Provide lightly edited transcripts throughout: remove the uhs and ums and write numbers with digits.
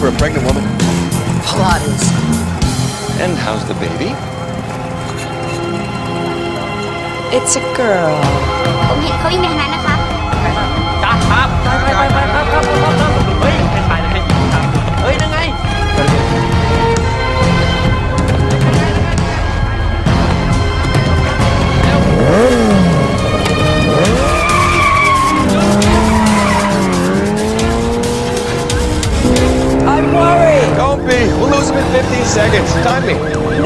a pregnant woman? Pilates. And how's the baby? It's a girl. ผมเห็นเขาวิ่งไปทางนั้นนะคะ จ้าครับครับเฮ้ยไม่ถ่ายเลยเฮ้ยนั่นไง I'm worried. Don't be. We'll lose him in 15 seconds. Time me.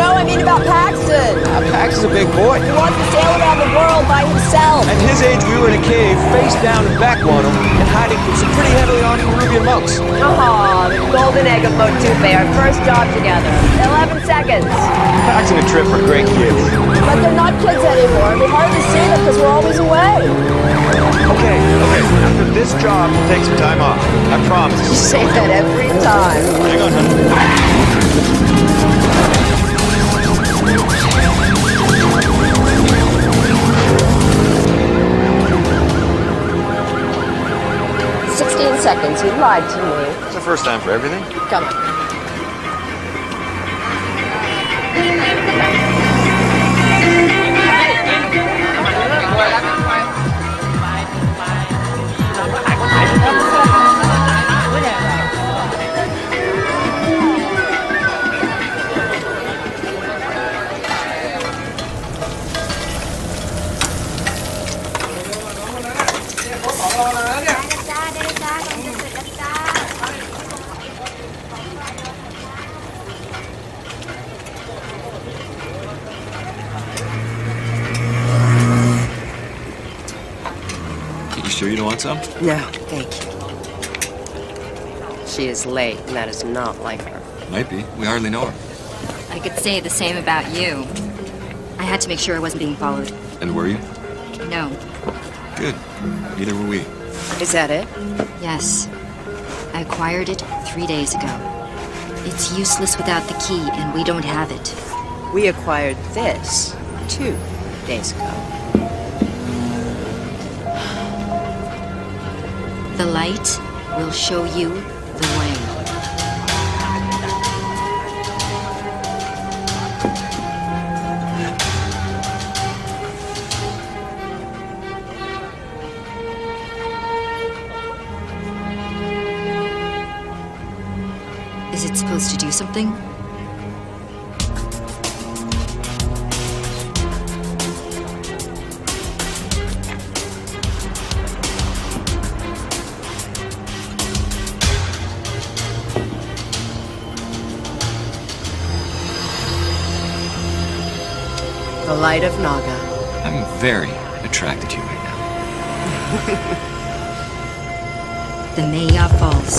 No, I mean about Paxton. Pax is a big boy. He wants to sail around the world by himself. At his age, we were in a cave, face down and back on him, and hiding from some pretty heavily armed Peruvian monks. Oh, the golden egg of Motupe, our first job together. 11 seconds. Pax and a trip for great kids. But they're not kids anymore. We hardly see them because we're always away. Okay. After this job, we'll take some time off. I promise. You say that every time. Hang on, honey. 16 seconds. You lied to me. It's the first time for everything. Come on. You sure you don't want some? No, thank you. She is late, and that is not like her. Might be. We hardly know her. I could say the same about you. I had to make sure I wasn't being followed. And were you? No. Good. Neither were we. Is that it? Yes. I acquired it 3 days ago. It's useless without the key, and we don't have it. We acquired this 2 days ago. The light will show you the way. Is it supposed to do something? The light of Naga. I'm very attracted to you right now. The Maya Falls.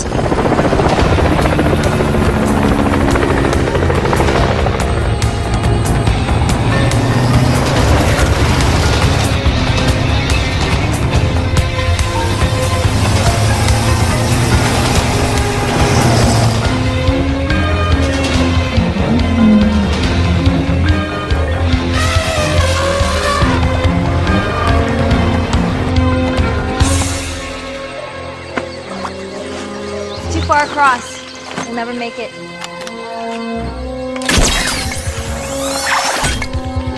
Too far across. We'll never make it.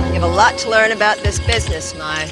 You have a lot to learn about this business, Mai.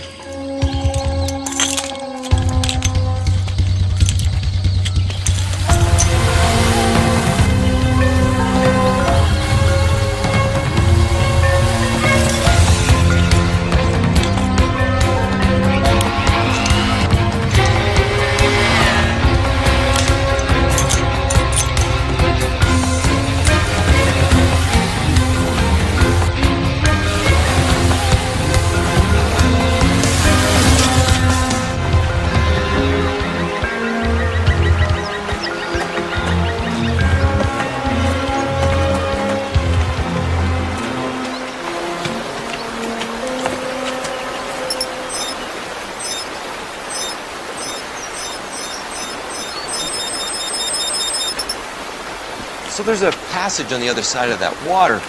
So there's a passage on the other side of that water.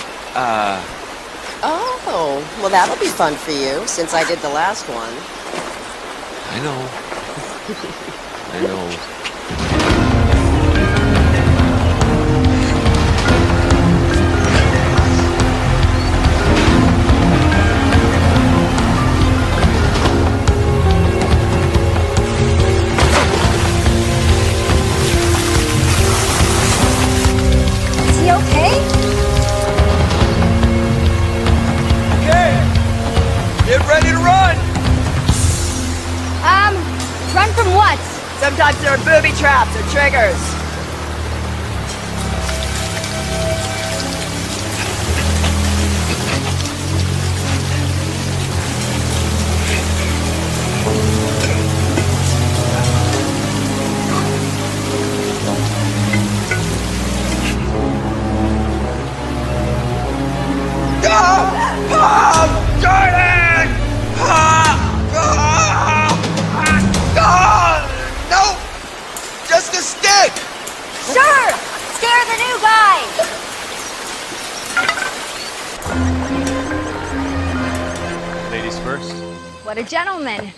Oh, well, that'll be fun for you, since I did the last one. I know. I know. Sometimes there are booby traps or triggers. Jordan! No! Just a stick! Sure! Scare the new guy! Ladies first. What a gentleman.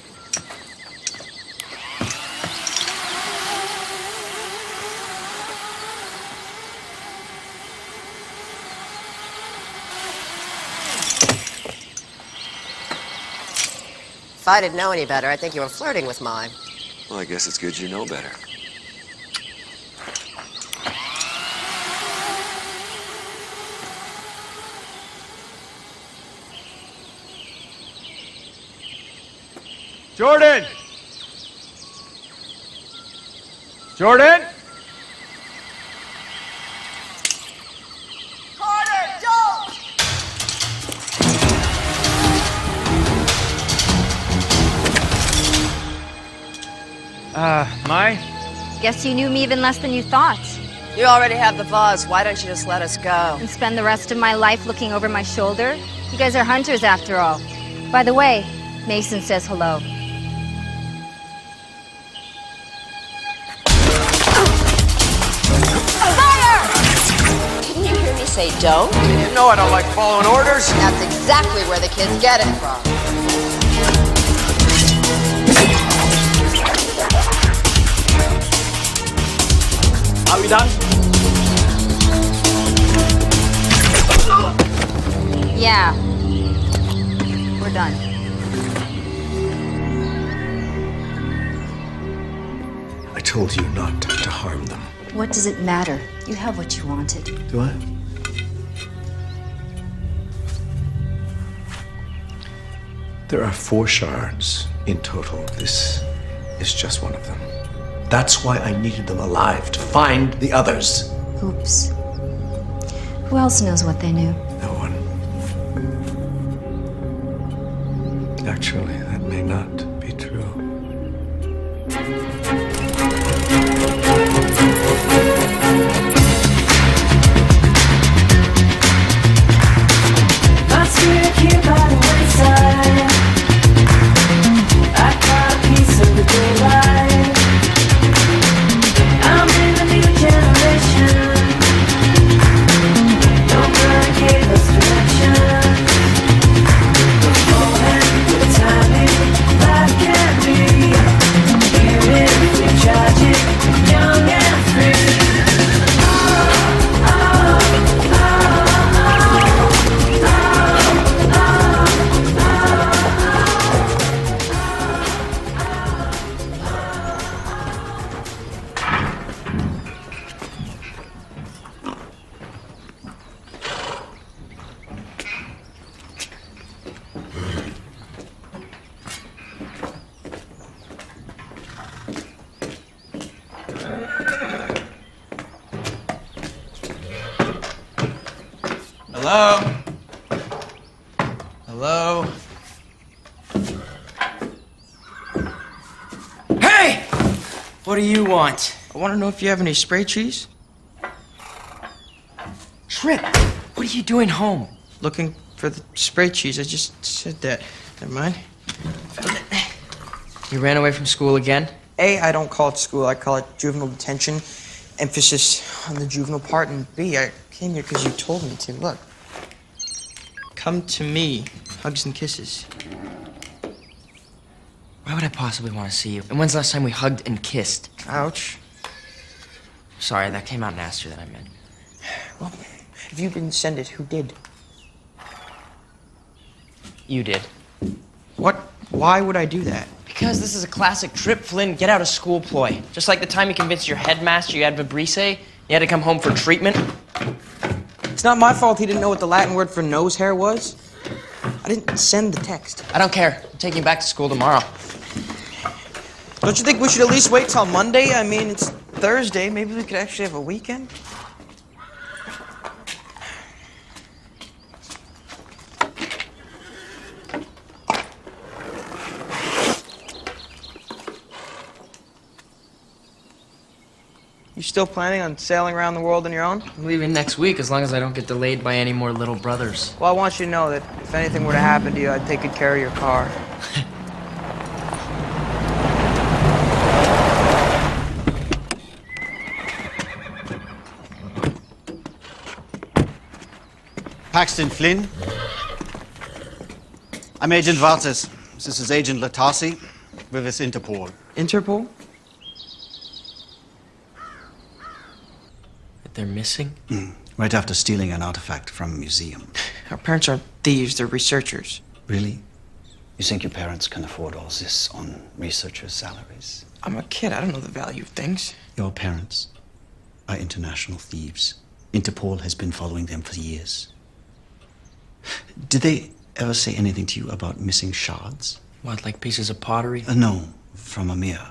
If I didn't know any better, I think you were flirting with mine. Well, I guess it's good you know better. Jordan! Jordan! Carter, don't! Mai? Guess you knew me even less than you thought. You already have the buzz. Why don't you just let us go? And spend the rest of my life looking over my shoulder? You guys are hunters after all. By the way, Mason says hello. Didn't you hear me say don't? You know I don't like following orders. That's exactly where the kids get it from. Are we done? Yeah. We're done. I told you not to harm them. What does it matter? You have what you wanted. Do I? There are 4 shards in total. This is just one of them. That's why I needed them alive, to find the others. Oops. Who else knows what they knew? No one. Actually, that may not be true. I see a kid by the wayside. I caught a piece of the daylight. I'm in a new generation. Nobody gave us direction. Beforehand, the timing, life can be. Beautifully tragic, young and free. Hello? Hello? Hey! What do you want? I want to know if you have any spray trees. Trip! What are you doing home? Looking for the spray cheese. I just said that. Never mind. You ran away from school again? A, I don't call it school. I call it juvenile detention. Emphasis on the juvenile part. And B, I came here because you told me to. Look. Come to me. Hugs and kisses. Why would I possibly want to see you? And when's the last time we hugged and kissed? Ouch. Sorry, that came out nastier than I meant. Well, if you didn't send it, who did? You did. What? Why would I do that? Because this is a classic Trip Flynn get out of school ploy. Just like the time you convinced your headmaster you had Vibrise, you had to come home for treatment. It's not my fault he didn't know what the Latin word for nose hair was. I didn't send the text. I don't care. I'm taking you back to school tomorrow. Don't you think we should at least wait till Monday? I mean, it's Thursday. Maybe we could actually have a weekend. You still planning on sailing around the world on your own? I'm leaving next week as long as I don't get delayed by any more little brothers. Well, I want you to know that if anything were to happen to you, I'd take good care of your car. Paxton Flynn. I'm Agent Vartas. This is Agent Latasi. We're with Interpol. Interpol? They're missing? Right after stealing an artifact from a museum. Our parents aren't thieves, they're researchers. Really? You think your parents can afford all this on researchers' salaries? I'm a kid, I don't know the value of things. Your parents are international thieves. Interpol has been following them for years. Did they ever say anything to you about missing shards? What, like pieces of pottery? No, from Amir.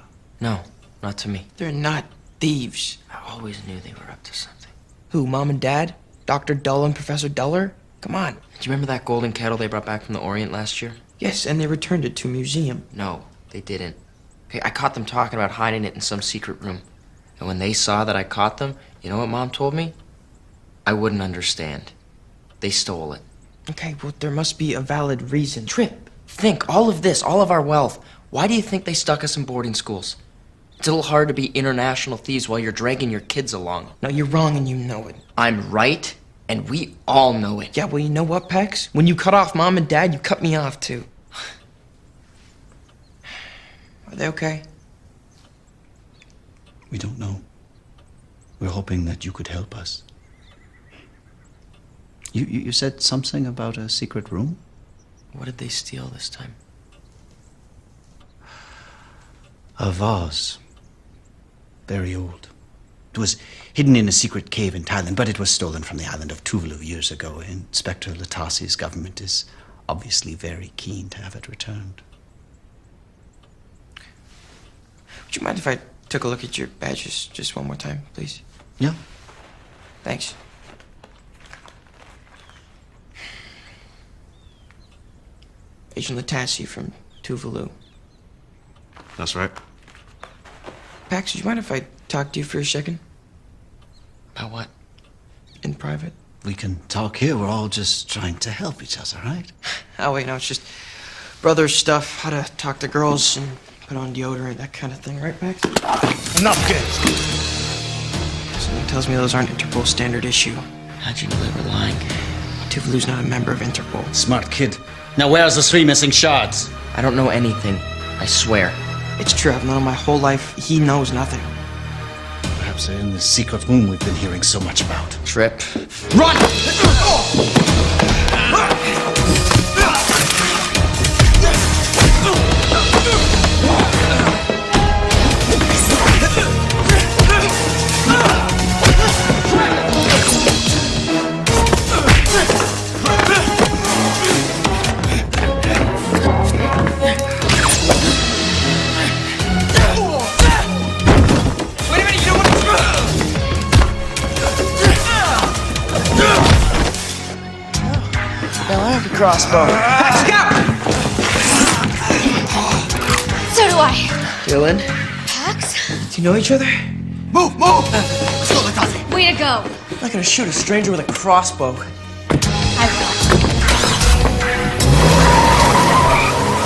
No, not to me. They're not thieves. I always knew they were up to something. Who, Mom and Dad? Dr. Dull and Professor Duller? Come on. Do you remember that golden kettle they brought back from the Orient last year? Yes, and they returned it to a museum. No, they didn't. Okay, I caught them talking about hiding it in some secret room. And when they saw that I caught them, you know what Mom told me? I wouldn't understand. They stole it. Okay, well, there must be a valid reason. Trip, think, all of this, all of our wealth. Why do you think they stuck us in boarding schools? It's a little hard to be international thieves while you're dragging your kids along. No, you're wrong and you know it. I'm right, and we all know it. Yeah, well, you know what, Pax? When you cut off Mom and Dad, you cut me off, too. Are they okay? We don't know. We're hoping that you could help us. You said something about a secret room? What did they steal this time? A vase. Very old. It was hidden in a secret cave in Thailand, but it was stolen from the island of Tuvalu years ago. Inspector Latasi's government is obviously very keen to have it returned. Would you mind if I took a look at your badges just one more time, please? Yeah. Thanks. Agent Latasi from Tuvalu. That's right. Pax, would you mind if I talk to you for a second? About what? In private? We can talk here. We're all just trying to help each other, right? Oh, wait, no, it's just brother stuff. How to talk to girls and put on deodorant, that kind of thing, right, Pax? Enough, kids! Something tells me those aren't Interpol standard issue. How'd you know they were lying? Tuvalu's not a member of Interpol. Smart kid. Now where's the 3 missing shards? I don't know anything. I swear. It's true, I've known him my whole life. He knows nothing. Perhaps they're in the secret room we've been hearing so much about. Trip. Run! Crossbow. Scout! So do I. Dylan, Pax? do you know each other? Move! Let's go, Latasi! Way to go. I'm not gonna shoot a stranger with a crossbow. I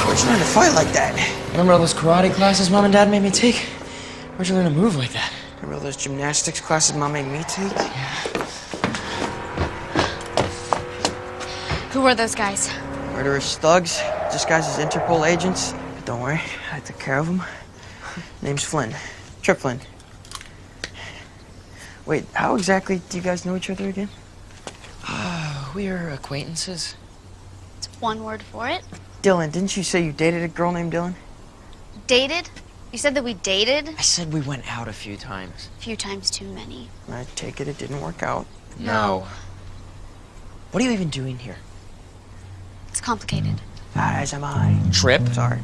Where'd you learn to fight like that? Remember all those karate classes Mom and Dad made me take? Where'd you learn to move like that? Remember all those gymnastics classes Mom made me take? will. Who were those guys? Murderous thugs, disguised as Interpol agents. But don't worry, I took care of them. Name's Flynn. Trip Flynn. Wait, how exactly do you guys know each other again? We're acquaintances. It's one word for it. Dylan, didn't you say you dated a girl named Dylan? Dated? You said that we dated? I said we went out a few times. A few times too many. I take it didn't work out. No. What are you even doing here? It's complicated. As am I. Trip? Sorry.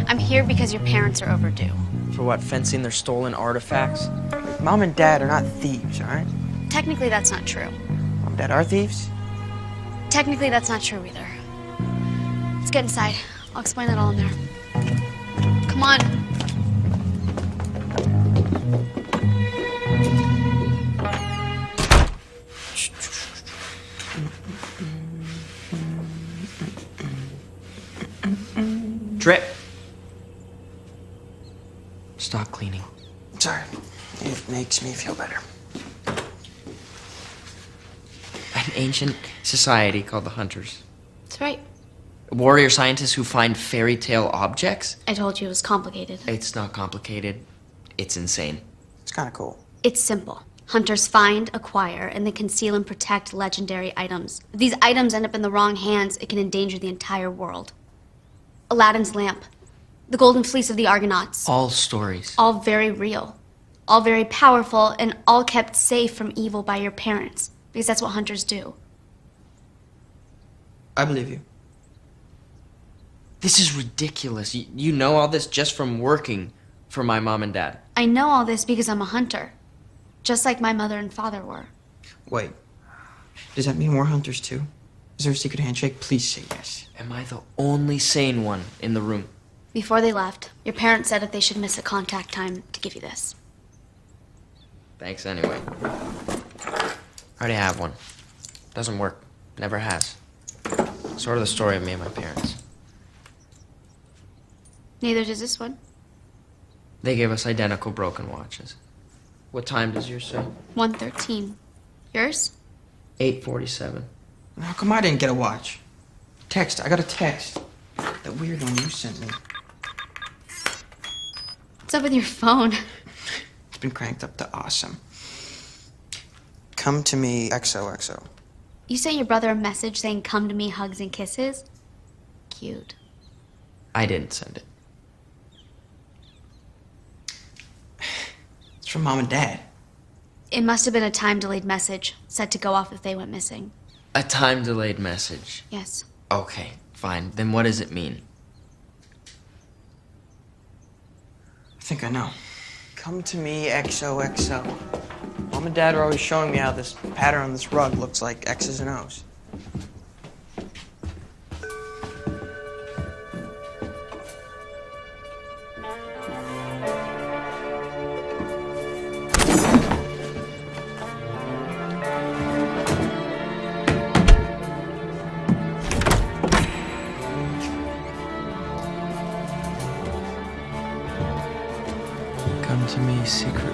I'm here because your parents are overdue. For what, fencing their stolen artifacts? Mom and Dad are not thieves, all right? Technically, that's not true. Mom and Dad are thieves? Technically, that's not true either. Let's get inside. I'll explain it all in there. Come on. Drip. Stop cleaning. Sorry. It makes me feel better. An ancient society called the Hunters. That's right. Warrior scientists who find fairy tale objects? I told you it was complicated. It's not complicated. It's insane. It's kind of cool. It's simple. Hunters find, acquire, and then conceal and protect legendary items. If these items end up in the wrong hands, it can endanger the entire world. Aladdin's lamp. The golden fleece of the Argonauts. All stories. All very real. All very powerful, and all kept safe from evil by your parents. Because that's what hunters do. I believe you. This is ridiculous. You know all this just from working for my mom and dad. I know all this because I'm a hunter. Just like my mother and father were. Wait. Does that mean we're hunters too? Is there a secret handshake? Please say yes. Am I the only sane one in the room? Before they left, your parents said if they should miss a contact time to give you this. Thanks anyway. I already have one. Doesn't work. Never has. Sort of the story of me and my parents. Neither does this one. They gave us identical broken watches. What time does yours say? 1:13. Yours? 8:47. How come I didn't get a watch? Text. I got a text. That weird one you sent me. What's up with your phone? It's been cranked up to awesome. Come to me, XOXO. You sent your brother a message saying come to me, hugs and kisses? Cute. I didn't send it. It's from Mom and Dad. It must have been a time-delayed message, set to go off if they went missing. A time-delayed message? Yes. Okay, fine. Then what does it mean? I think I know. Come to me, XOXO. Mom and Dad are always showing me how this pattern on this rug looks like X's and O's. Come to me, secret room.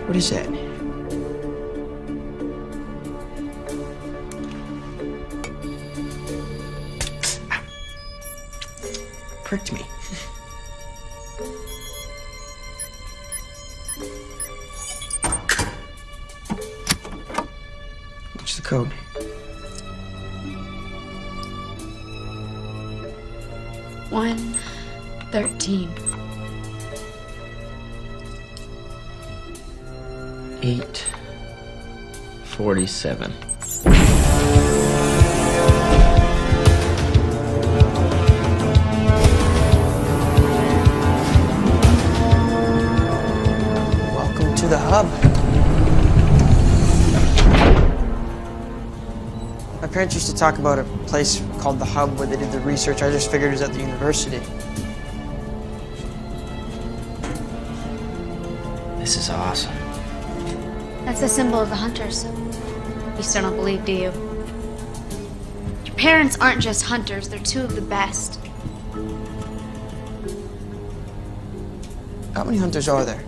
What is that? Ow. Pricked me. What's the code? One 13. 8:47. Welcome to the hub. My parents used to talk about a place called the Hub where they did the research. I just figured it was at the university. This is awesome. That's the symbol of the hunters. You still don't believe, do you? Your parents aren't just hunters, they're two of the best. How many hunters are there?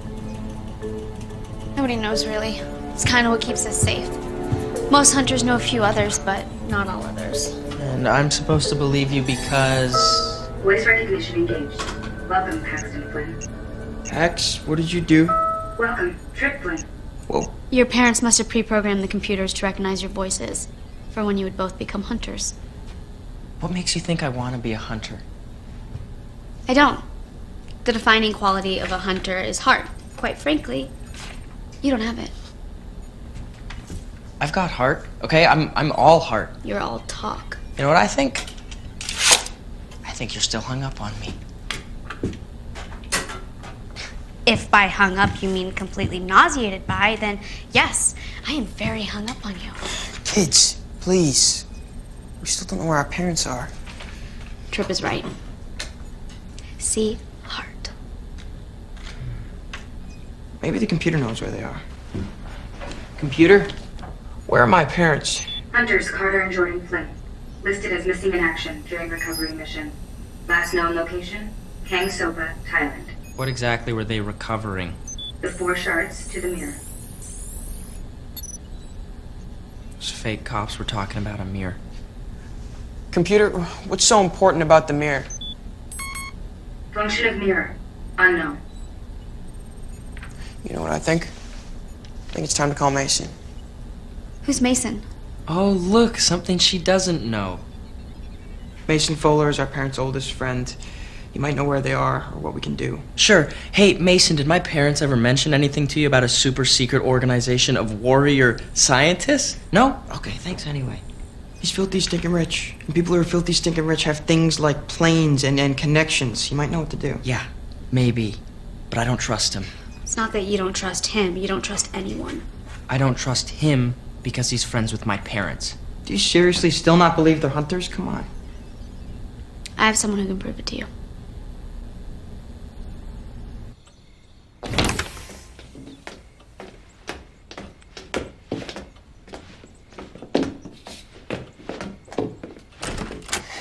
Nobody knows really. It's kind of what keeps us safe. Most hunters know a few others, but not all others. And I'm supposed to believe you because... Voice recognition engaged. Welcome, Paxton Flynn. Pax, what did you do? Welcome, Trip Flynn. Whoa. Your parents must have pre-programmed the computers to recognize your voices for when you would both become hunters. What makes you think I want to be a hunter? I don't. The defining quality of a hunter is heart. Quite frankly, you don't have it. I've got heart, okay? I'm all heart. You're all talk. You know what I think? I think you're still hung up on me. If by hung up you mean completely nauseated by, then yes, I am very hung up on you. Kids, please. We still don't know where our parents are. Trip is right. See heart. Maybe the computer knows where they are. Computer? Where are my parents? Hunters Carter and Jordan Flynn, listed as missing in action during recovery mission. Last known location, Kang Soba, Thailand. What exactly were they recovering? The 4 shards to the mirror. Those fake cops were talking about a mirror. Computer, what's so important about the mirror? Function of mirror, unknown. You know what I think? I think it's time to call Mason. Who's Mason? Oh, look, something she doesn't know. Mason Fowler is our parents' oldest friend. You might know where they are or what we can do. Sure. Hey, Mason, did my parents ever mention anything to you about a super secret organization of warrior scientists? No? Okay, thanks anyway. He's filthy stinking rich. And people who are filthy stinking rich have things like planes and connections. You might know what to do. Yeah, maybe. But I don't trust him. It's not that you don't trust him, you don't trust anyone. I don't trust him because he's friends with my parents. Do you seriously still not believe they're hunters? Come on. I have someone who can prove it to you.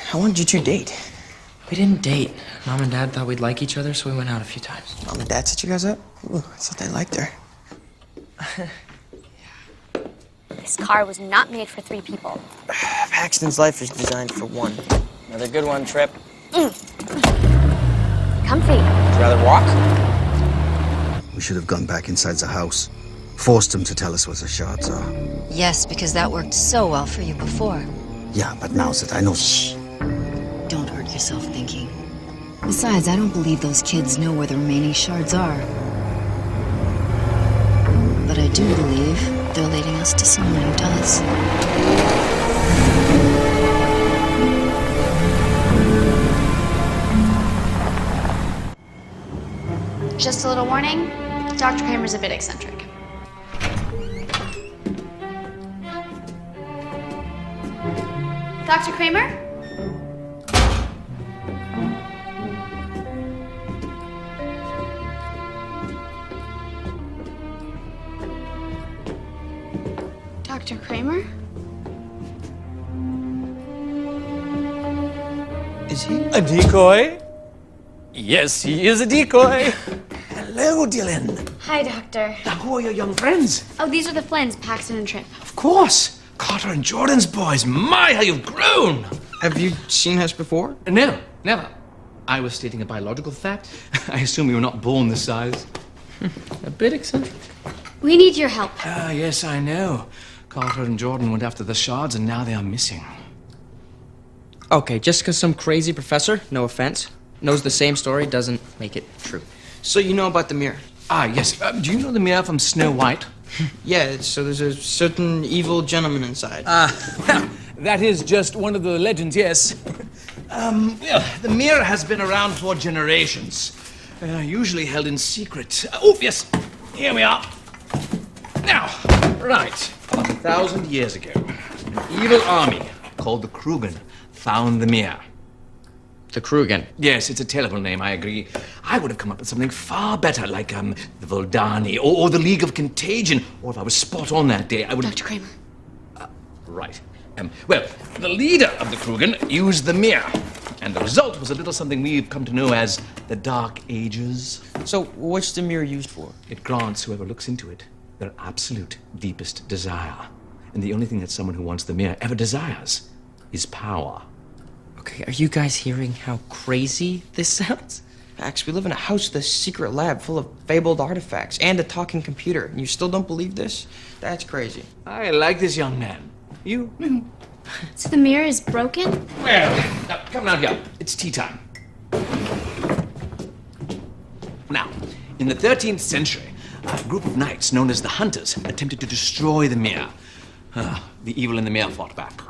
How long did you two date? We didn't date. Mom and Dad thought we'd like each other, so we went out a few times. Mom and Dad set you guys up? Ooh, I thought they liked her. This car was not made for 3 people. Paxton's life is designed for 1. Another good one, Trip. Comfy. Would you rather walk? We should have gone back inside the house. Forced him to tell us where the shards are. Yes, because that worked so well for you before. Yeah, but now that I know... Shh. Don't hurt yourself thinking. Besides, I don't believe those kids know where the remaining shards are. But I do believe they're leading us to someone who does. Just a little warning, Dr. Kramer's a bit eccentric. Dr. Kramer? Dr. Kramer? Is he? A decoy? Yes, he is a decoy. Hello, Dylan. Hi, Doctor. Who are your young friends? Oh, these are the Flynns, Paxton and Trip. Of course. Carter and Jordan's boys. My, how you've grown. Have you seen us before? No, never. I was stating a biological fact. I assume you were not born this size. A bit eccentric. We need your help. Ah, yes, I know. Carter and Jordan went after the shards, and now they are missing. Okay, just because some crazy professor, no offense, knows the same story doesn't make it true. So you know about the mirror? Ah, yes. Do you know the mirror from Snow White? Yeah, so there's a certain evil gentleman inside. That is just one of the legends, yes. The mirror has been around for generations. Usually held in secret. Oh, yes. Here we are. Now, right. 1,000 years ago, an evil army called the Krugen found the mirror. The Krugen? Yes, it's a terrible name, I agree. I would have come up with something far better, like, the Voldani, or the League of Contagion. Or if I was spot on that day, I would... Dr. Kramer. Right. Well, the leader of the Krugen used the mirror, and the result was a little something we've come to know as the Dark Ages. So, what's the mirror used for? It grants whoever looks into it their absolute deepest desire. And the only thing that someone who wants the mirror ever desires is power. Okay, are you guys hearing how crazy this sounds? Max, we live in a house with a secret lab full of fabled artifacts and a talking computer, and you still don't believe this? That's crazy. I like this young man. You? So the mirror is broken? Well, now, come down here. It's tea time. Now, in the 13th century, a group of knights known as the Hunters attempted to destroy the Mere. The evil in the Mere fought back.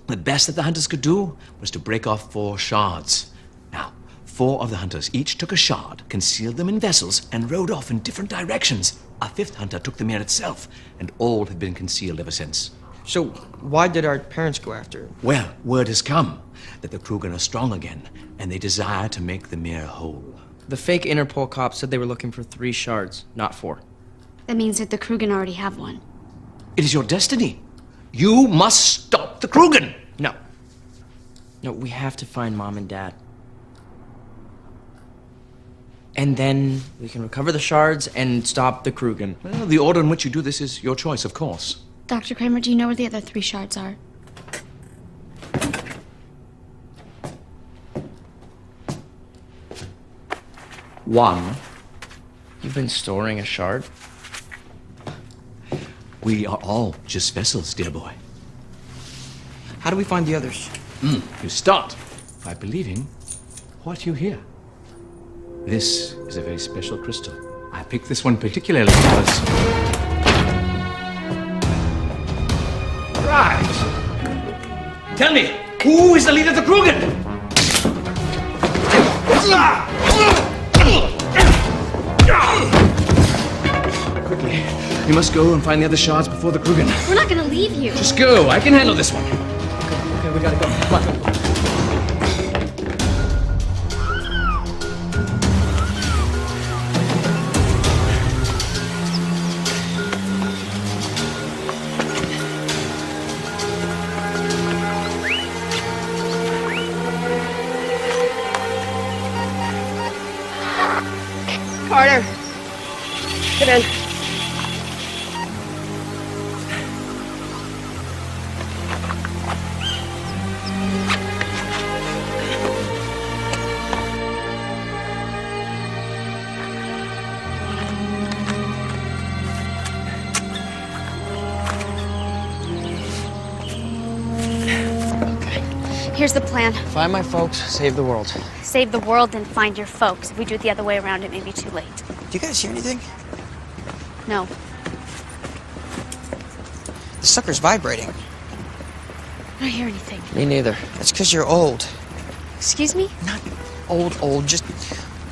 The best that the Hunters could do was to break off 4 shards. Now, 4 of the Hunters each took a shard, concealed them in vessels, and rode off in different directions. A 5th Hunter took the Mere itself, and all have been concealed ever since. So, why did our parents go after him? Well, word has come that the Krugen are strong again, and they desire to make the Mere whole. The fake Interpol cops said they were looking for 3 shards, not 4. That means that the Krugen already have one. It is your destiny. You must stop the Krugen! No. No, we have to find Mom and Dad. And then we can recover the shards and stop the Krugen. Well, the order in which you do this is your choice, of course. Dr. Kramer, do you know where the other 3 shards are? One. You've been storing a shard? We are all just vessels, dear boy. How do we find the others? You start by believing what you hear. This is a very special crystal. I picked this one particularly because... Right! Tell me, who is the leader of the Krugen? Quickly, we must go and find the other shards before the Krugen. We're not gonna leave you. Just go, I can handle this one. Okay, we gotta go. Come on. Carter, get in. Here's the plan. Find my folks, save the world. Save the world and find your folks. If we do it the other way around, it may be too late. Do you guys hear anything? No. The sucker's vibrating. I don't hear anything. Me neither. That's because you're old. Excuse me? Not old, just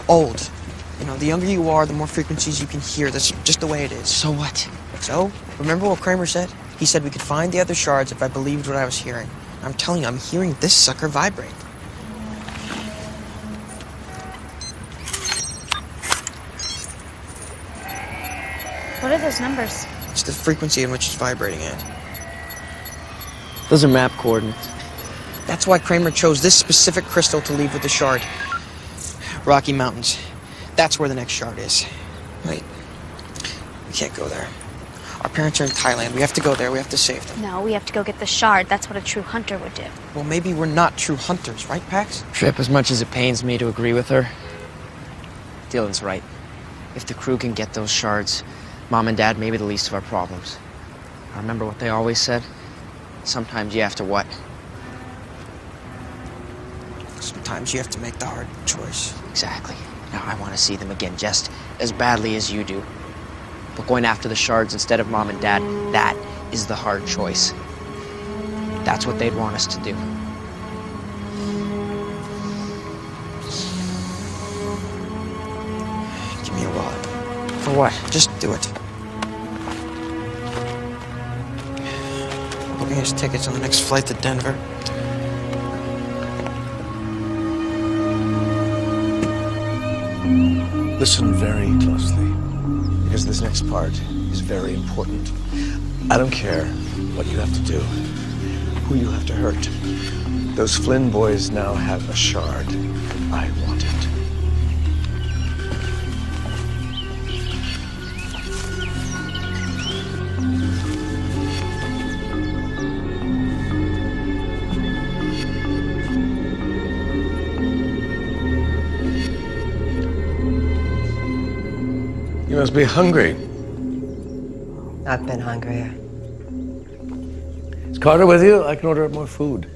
old. You know, the younger you are, the more frequencies you can hear. That's just the way it is. So what? So, remember what Kramer said? He said we could find the other shards if I believed what I was hearing. I'm telling you, I'm hearing this sucker vibrate. What are those numbers? It's the frequency in which it's vibrating at. Those are map coordinates. That's why Kramer chose this specific crystal to leave with the shard. Rocky Mountains. That's where the next shard is. Wait. We can't go there. Our parents are in Thailand. We have to go there. We have to save them. No, we have to go get the shard. That's what a true hunter would do. Well, maybe we're not true hunters, right, Pax? Trip, as much as it pains me to agree with her, Dylan's right. If the crew can get those shards, Mom and Dad may be the least of our problems. I remember what they always said. Sometimes you have to what? Sometimes you have to make the hard choice. Exactly. Now I want to see them again just as badly as you do. But going after the shards instead of Mom and Dad, that is the hard choice. That's what they'd want us to do. Give me a wallet. For what? Just do it. Booking his tickets on the next flight to Denver. Listen very closely, because this next part is very important. I don't care what you have to do, who you have to hurt. Those Flynn boys now have a shard. I want it. You must be hungry. I've been hungrier. Is Carter with you? I can order more food.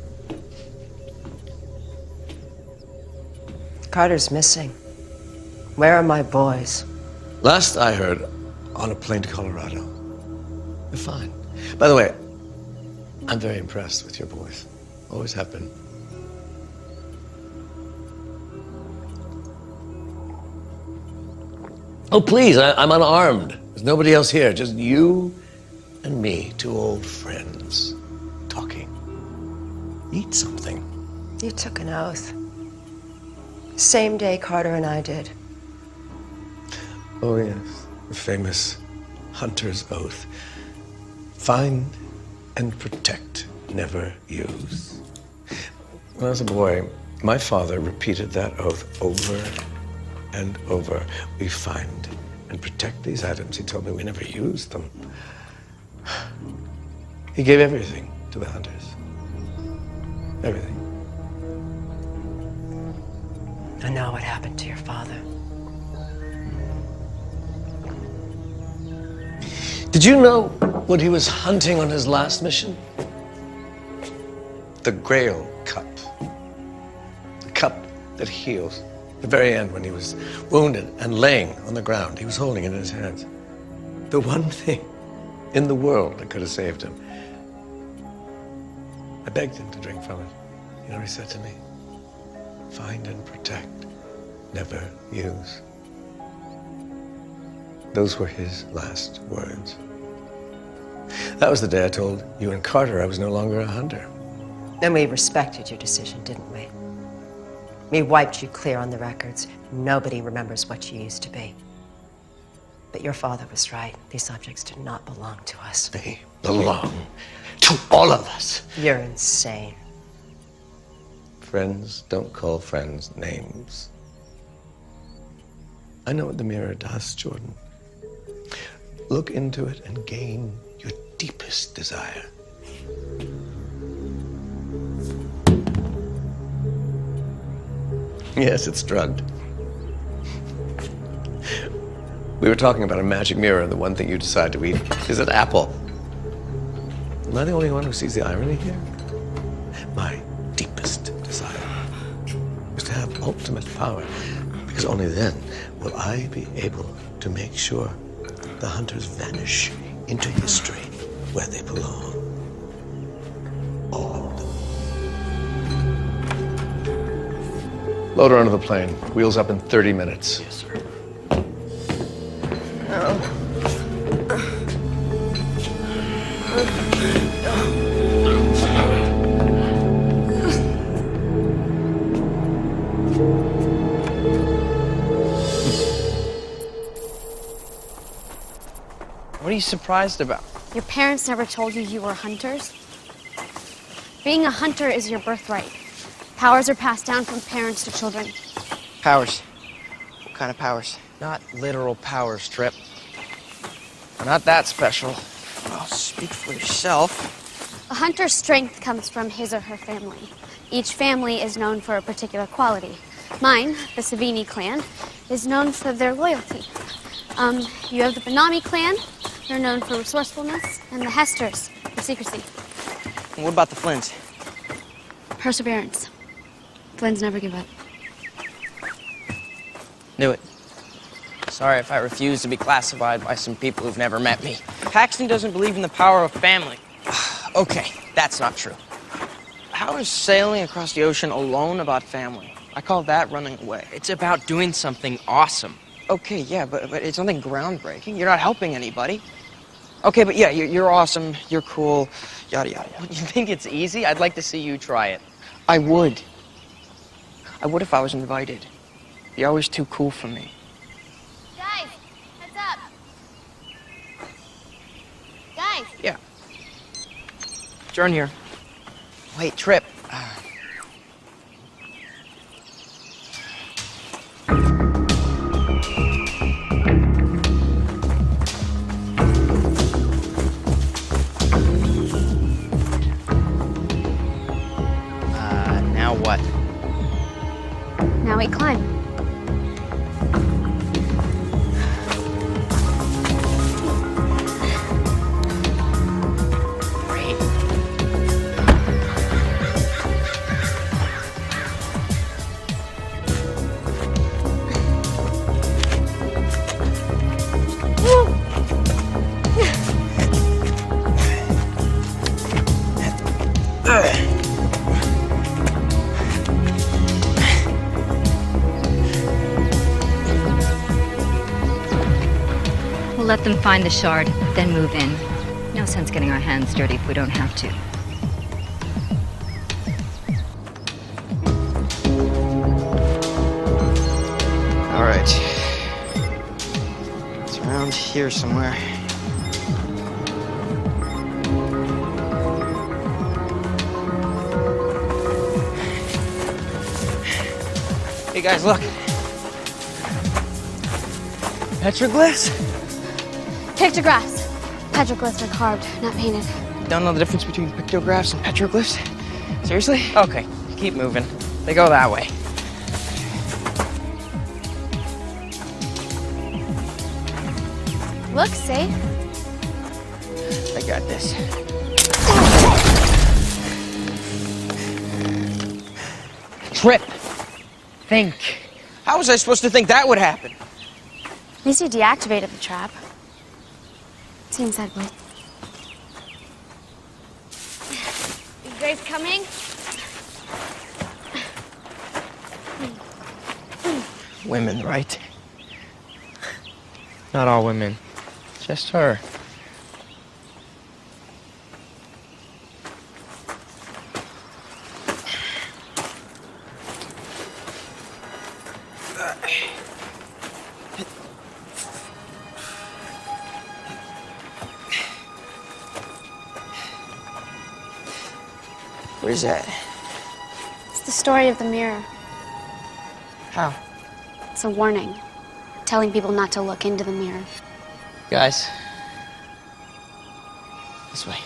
Carter's missing. Where are my boys? Last I heard, on a plane to Colorado. They're fine. By the way, I'm very impressed with your boys. Always have been. Oh, please, I'm unarmed. There's nobody else here, just you and me, two old friends, talking. Eat something. You took an oath. Same day Carter and I did. Oh, yes, the famous hunter's oath. Find and protect, never use. When I was a boy, my father repeated that oath over and over. We find and protect these items. He told me we never used them. He gave everything to the hunters. Everything. I know what happened to your father. Did you know what he was hunting on his last mission? The Grail Cup. The cup that heals. The very end, when he was wounded and laying on the ground, he was holding it in his hands. The one thing in the world that could have saved him. I begged him to drink from it. You know what he said to me? Find and protect, never use. Those were his last words. That was the day I told you and Carter I was no longer a hunter. And we respected your decision, didn't we? We wiped you clear on the records. Nobody remembers what you used to be. But your father was right. These objects do not belong to us. They belong to all of us. You're insane. Friends don't call friends names. I know what the mirror does, Jordan. Look into it and gain your deepest desire. Yes, it's drugged. We were talking about a magic mirror, and the one thing you decide to eat is an apple. Am I the only one who sees the irony here? My deepest desire is to have ultimate power, because only then will I be able to make sure the hunters vanish into history where they belong. All of them. Load her onto the plane. Wheels up in 30 minutes. Yes, sir. What are you surprised about? Your parents never told you you were hunters? Being a hunter is your birthright. Powers are passed down from parents to children. Powers. What kind of powers? Not literal powers, Trip. We're not that special. Well, speak for yourself. A hunter's strength comes from his or her family. Each family is known for a particular quality. Mine, the Savini clan, is known for their loyalty. You have the Benami clan. They're known for resourcefulness, and the Hesters for secrecy. And what about the Flynn's? Perseverance. Flynn's never give up. Knew it. Sorry if I refuse to be classified by some people who've never met me. Paxton doesn't believe in the power of family. Okay, that's not true. How is sailing across the ocean alone about family? I call that running away. It's about doing something awesome. Okay, yeah, but it's nothing groundbreaking. You're not helping anybody. Okay, but yeah, you're awesome, you're cool, yada, yada, yada. You think it's easy? I'd like to see you try it. I would. I would if I was invited. You're always too cool for me. Guys, heads up. Guys. Yeah. Jordan here. Wait, Trip. Now what? Now we climb. Great. We'll let them find the shard, then move in. No sense getting our hands dirty if we don't have to. All right. It's around here somewhere. Hey guys, look. Petroglyphs? Pictographs. Petroglyphs are carved, not painted. Don't know the difference between pictographs and petroglyphs? Seriously? Okay, keep moving. They go that way. Look, safe. I got this. Trip. Think. How was I supposed to think that would happen? At least you deactivated the trap. Seems that way. You guys coming? Women, right? Not all women. Just her. What is that? It's the story of the mirror. How? It's a warning, telling people not to look into the mirror. Guys. This way.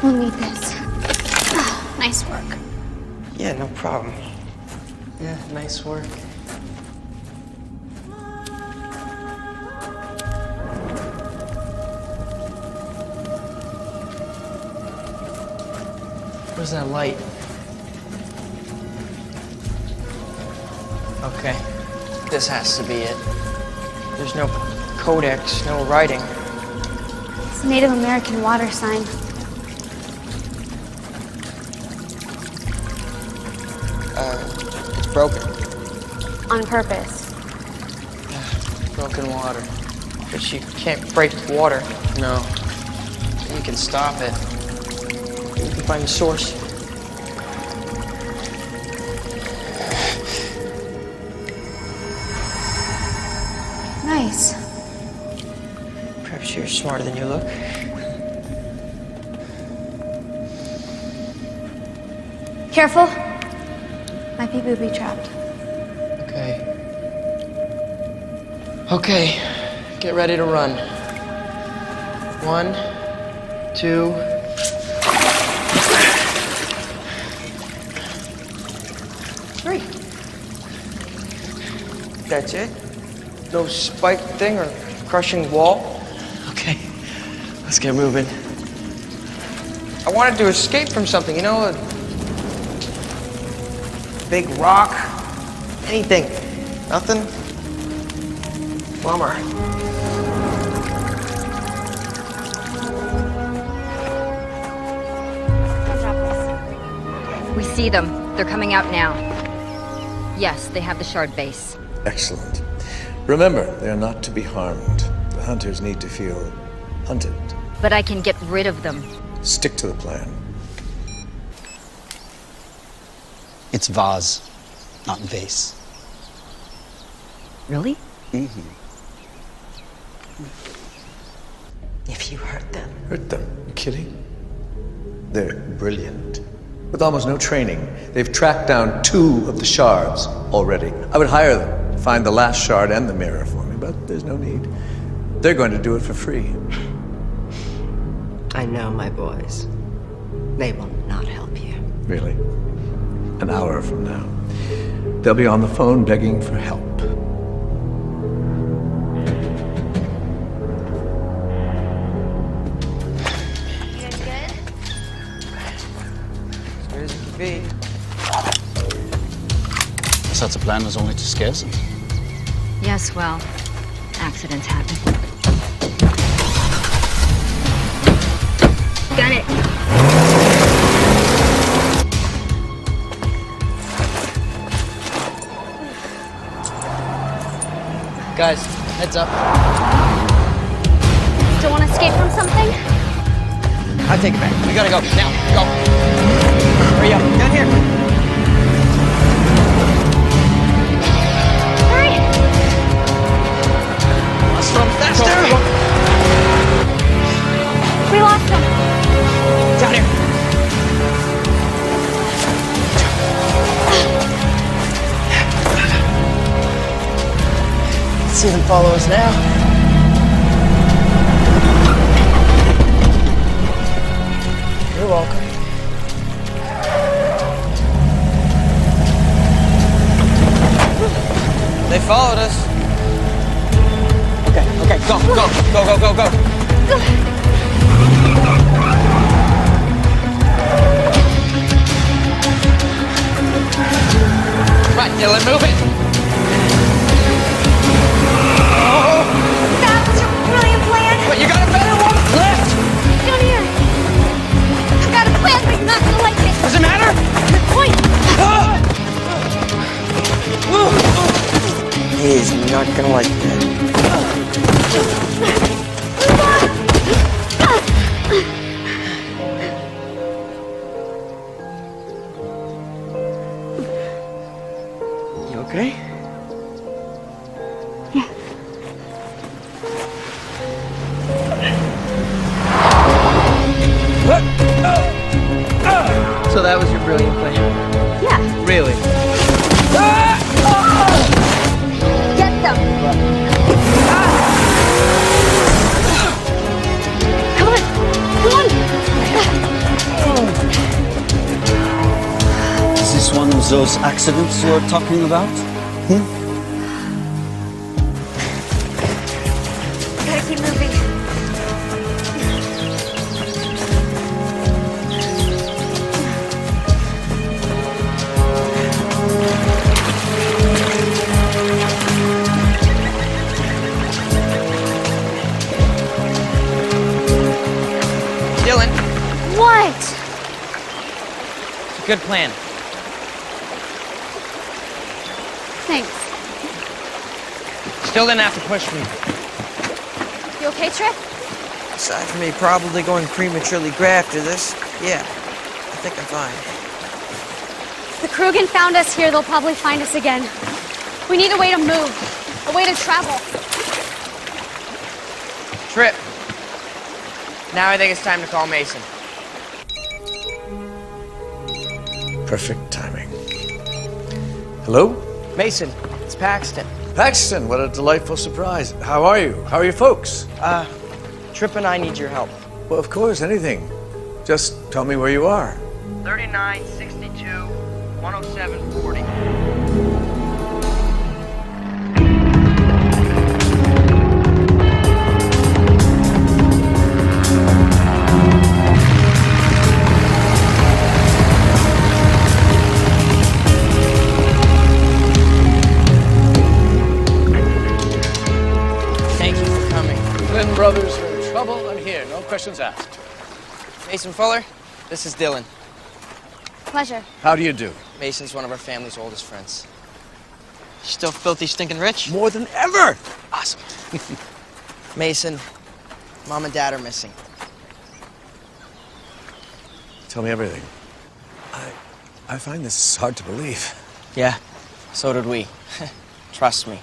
We'll need this. Ah, nice work. Yeah, no problem. Yeah, nice work. Where's that light? Okay, this has to be it. There's no codex, no writing. It's a Native American water sign. It's broken. On purpose. Broken water. But you can't break water. No. You can stop it. You can find the source. Nice. Perhaps you're smarter than you look. Careful. Might be booby-trapped. Okay. Okay. Get ready to run. 1, 2. Three. That's it? No spike thing or crushing wall? Okay. Let's get moving. I wanted to escape from something, you know? A big rock. Anything. Nothing? Bummer. We see them. They're coming out now. Yes, they have the shard base. Excellent. Remember, they are not to be harmed. The hunters need to feel hunted. But I can get rid of them. Stick to the plan. It's vase, not vase. Really? Mm-hmm. If you hurt them. Hurt them? You kidding? They're brilliant. With almost no training, they've tracked down 2 of the shards already. I would hire them to find the last shard and the mirror for me, but there's no need. They're going to do it for free. I know my boys. They will not help you. Really? An hour from now. They'll be on the phone begging for help. As good as it can be. thought the plan was only to scare them. Yes, well, accidents happen. Got it. Guys, heads up. Don't want to escape from something? I take it back. We gotta go. Now, go. Hurry up. Down here. Hurry! Swim faster! We lost him. Down here. See them follow us now. You're welcome. They followed us. Okay, go. Right, Dylan, move it. That was your brilliant plan. But you got a better one? Left! Down here. I've got a plan, but you're not gonna like it. Does it matter? Good point. He's not gonna like that. You okay? So that was your brilliant plan? Yeah. Really? Get them. Come on. Is this one of those accidents you're talking about? Gotta keep moving. Dylan, What? it's a good plan. Thanks. Still didn't have to push me. You okay, Trip? Aside from me probably going prematurely gray after this, yeah, I think I'm fine. The Krugen found us here. They'll probably find us again. We need a way to move, a way to travel. Trip. Now I think it's time to call Mason. Perfect timing. Hello? Mason, it's Paxton. Paxton, what a delightful surprise. How are you? How are your folks? Trip and I need your help. Well, of course, anything. Just tell me where you are. 39, 62, 107, 40. Thank you for coming. Flynn brothers are in trouble. I'm here. No questions asked. Mason Fuller, this is Dylan. Pleasure. How do you do? Mason's one of our family's oldest friends. Still filthy, stinking rich? More than ever! Awesome. Mason, Mom and Dad are missing. Tell me everything. I find this hard to believe. Yeah, so did we. Trust me.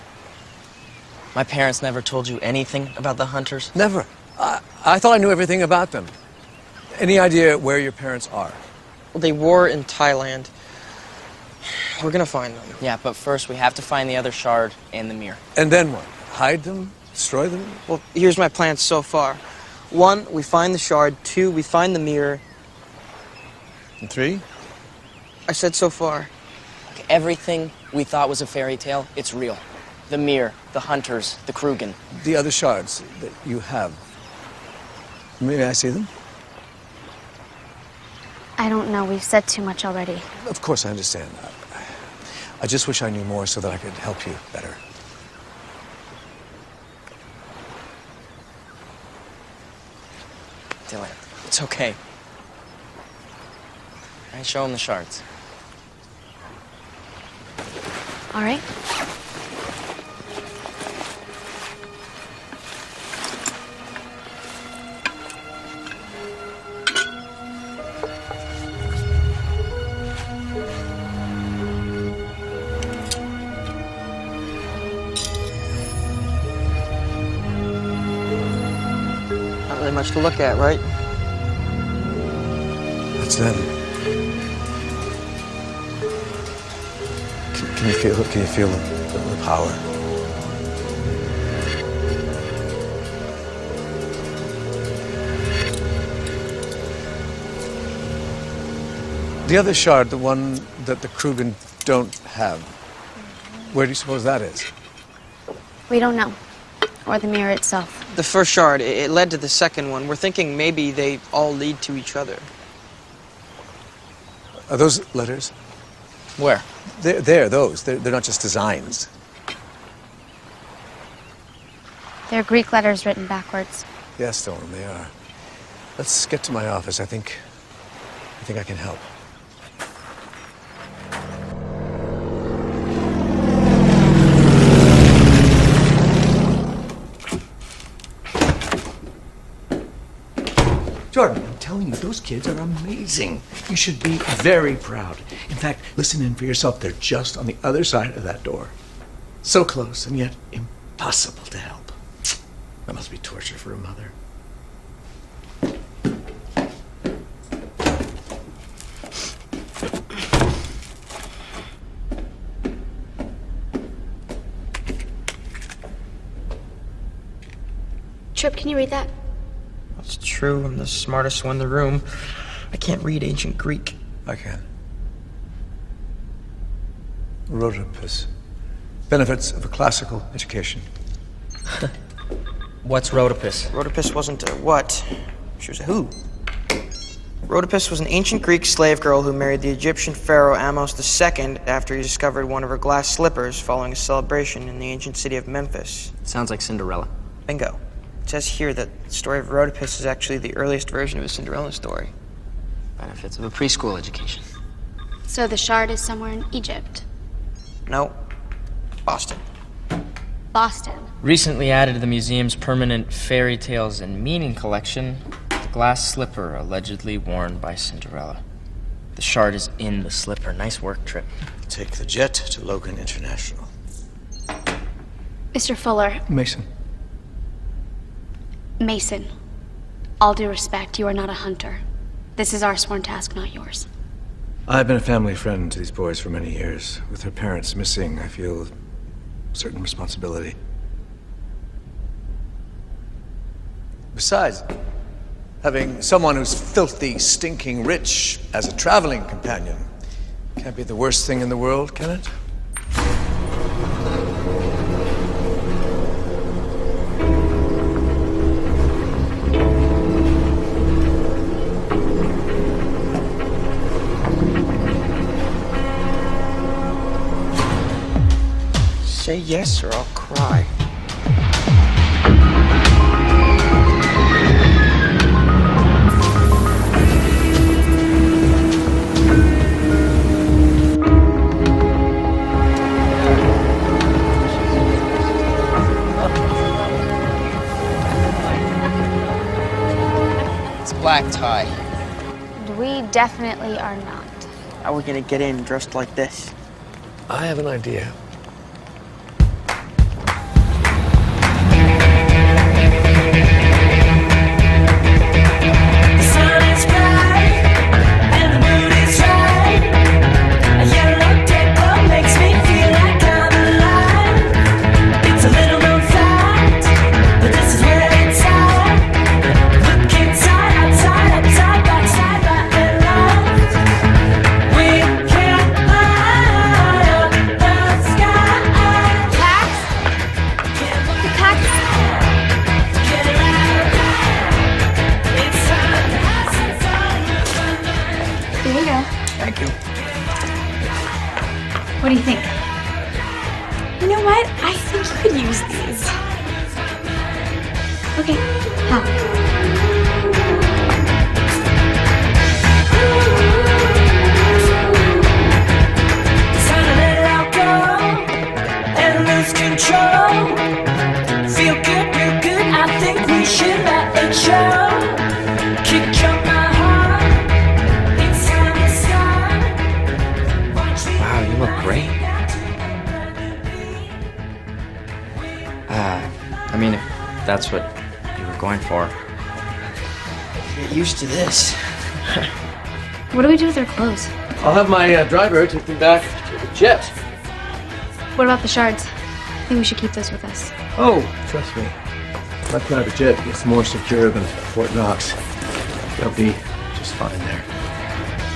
My parents never told you anything about the Hunters? Never. I thought I knew everything about them. Any idea where your parents are? Well, they were in Thailand. We're gonna find them. Yeah, but first we have to find the other shard and the mirror. And then what? Hide them? Destroy them? Well, here's my plan so far. 1, we find the shard. 2, we find the mirror. And 3? I said so far. Okay, everything we thought was a fairy tale, it's real. The mirror, the Hunters, the Krugen. The other shards that you have. May I see them? I don't know. We've said too much already. Of course, I understand. I just wish I knew more so that I could help you better. Dylan, it's okay. All right, show him the shards. All right. Not really much to look at, right? That's them. Can you feel it? Can you feel the power? The other shard, the one that the Krugen don't have, where do you suppose that is? We don't know. Or the mirror itself. The first shard, it led to the second one. We're thinking maybe they all lead to each other. Are those letters? Where? They're those. They're not just designs. They're Greek letters written backwards. Yes, Stolen, they are. Let's get to my office. I think I can help. Jordan, I'm telling you, those kids are amazing. You should be very proud. In fact, listen in for yourself. They're just on the other side of that door. So close, and yet impossible to help. That must be torture for a mother. Trip, can you read that? It's true, I'm the smartest one in the room. I can't read ancient Greek. I can. Rhodopus. Benefits of a classical education. What's Rhodopus? Rhodopus wasn't a what? She was a who? Rhodopus was an ancient Greek slave girl who married the Egyptian pharaoh Amos II after he discovered one of her glass slippers following a celebration in the ancient city of Memphis. Sounds like Cinderella. Bingo. It says here that the story of Rhodopus is actually the earliest version of a Cinderella story. Benefits of a preschool education. So the shard is somewhere in Egypt. No. Boston. Boston. Recently added to the museum's permanent fairy tales and meaning collection, the glass slipper allegedly worn by Cinderella. The shard is in the slipper. Nice work, Trip. Take the jet to Logan International. Mr. Fuller. Mason. Mason. All due respect, you are not a hunter. This is our sworn task, not yours. I've been a family friend to these boys for many years. With their parents missing, I feel a certain responsibility. Besides, having someone who's filthy, stinking rich as a traveling companion can't be the worst thing in the world, can it? Say yes or I'll cry. It's black tie. And we definitely are not. How are we gonna get in dressed like this? I have an idea. What do you think? what? I think you could use these. Okay, how? Time to let it all go and lose control. Feel good, real good. I think we should let it show. Kick jump my heart. It's time to start. Wow, you look great. I mean, if that's what you were going for. Get used to this. What do we do with our clothes? I'll have my driver take them back to the jet. What about the shards? I think we should keep those with us. Oh, trust me. My private jet is more secure than Fort Knox. They'll be just fine there.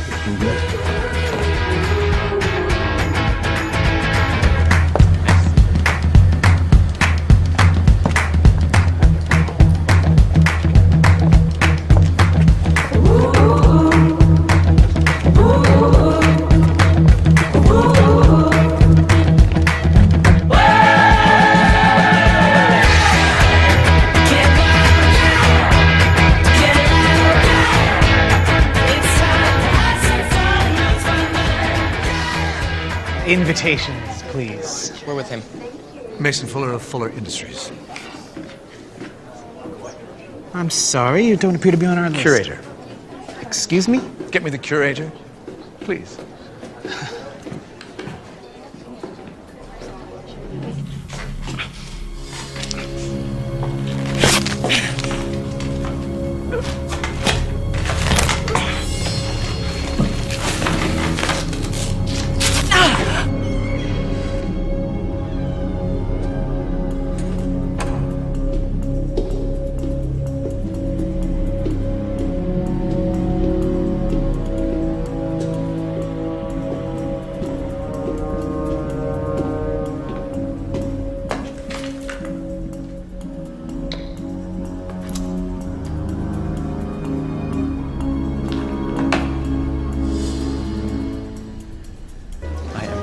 Looking good. Invitations, please. We're with him. Mason Fuller of Fuller Industries. I'm sorry, you don't appear to be on our list. Curator. Excuse me? Get me the curator, please.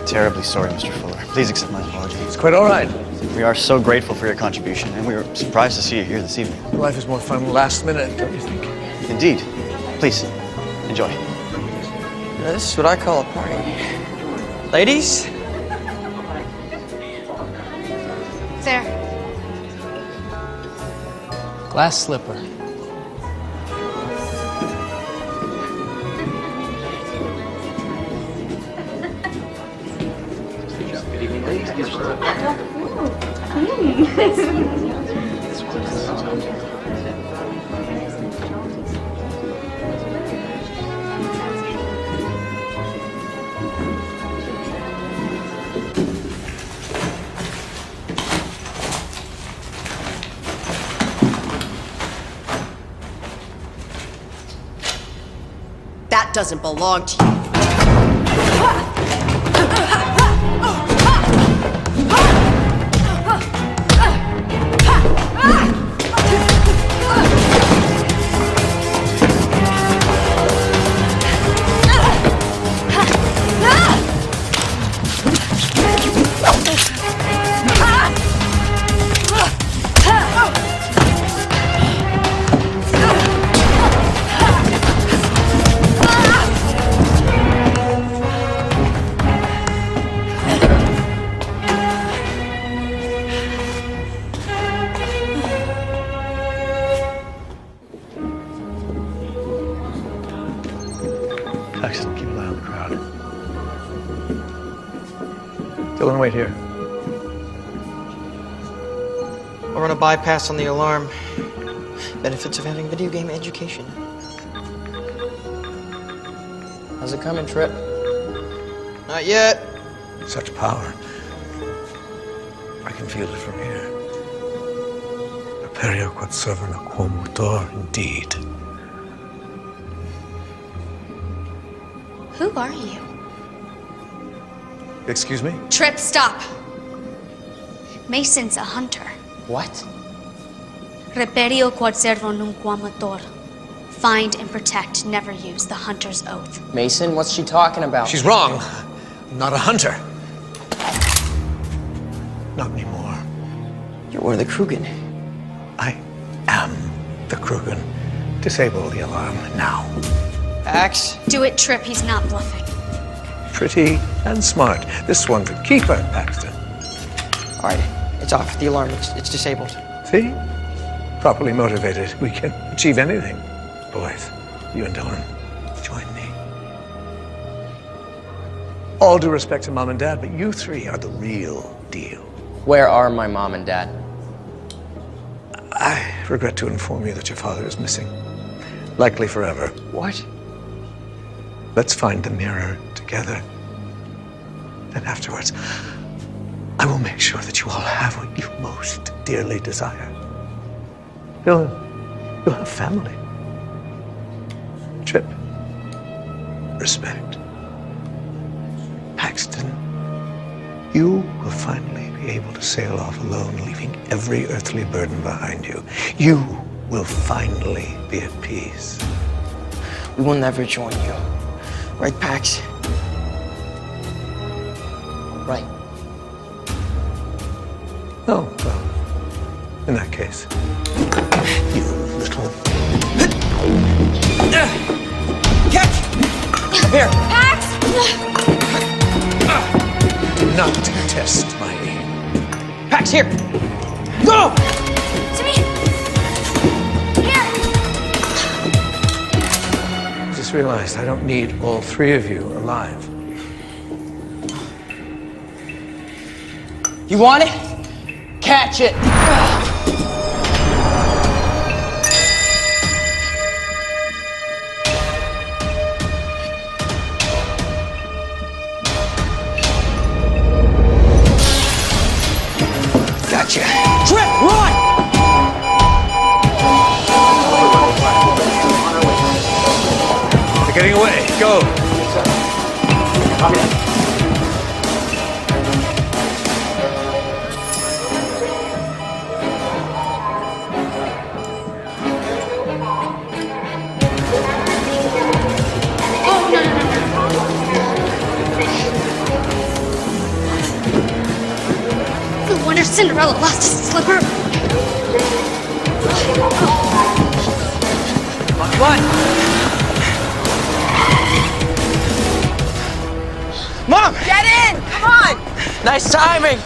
Terribly sorry, Mr. Fuller. Please accept my apology. It's quite all right. We are so grateful for your contribution, and we were surprised to see you here this evening. Life is more fun last minute, don't you think? Indeed. Please, enjoy. This is what I call a party. Ladies? There. Glass slipper. That doesn't belong to you. Excellent. Keep an eye on the crowd. Dylan, wait here. I'll run a bypass on the alarm. Benefits of having video game education. How's it coming, Trip? Not yet. Such power. I can feel it from here. Imperio quod servum quo mutor, indeed. Who are you? Excuse me? Trip, stop. Mason's a hunter. What? Reperio quod servo nunquam mator. Find and protect, never use the hunter's oath. Mason, what's she talking about? She's wrong. I'm not a hunter. Not anymore. You're one of the Krugen. I am the Krugen. Disable the alarm now. Pax? Do it, Trip. He's not bluffing. Pretty and smart. This one could keep her, Paxton. All right, it's off. The alarm, it's disabled. See? Properly motivated, we can achieve anything. Boys, you and Dylan, join me. All due respect to Mom and Dad, but you three are the real deal. Where are my mom and dad? I regret to inform you that your father is missing. Likely forever. What? Let's find the mirror together. And afterwards, I will make sure that you all have what you most dearly desire. You'll have family. Trip. Respect. Paxton, you will finally be able to sail off alone, leaving every earthly burden behind you. You will finally be at peace. We will never join you. Right, Pax? Right. Oh, well, in that case, you little... Catch! Here! Pax! Do not test my aim. Pax, here! Go! To me! Here! Just realized I don't need all three of you alive. You want it? Catch it! Gotcha. Trip, run! They're getting away. Go. No wonder Cinderella lost his slipper. Run! Mom! Get in! Come on! Nice timing!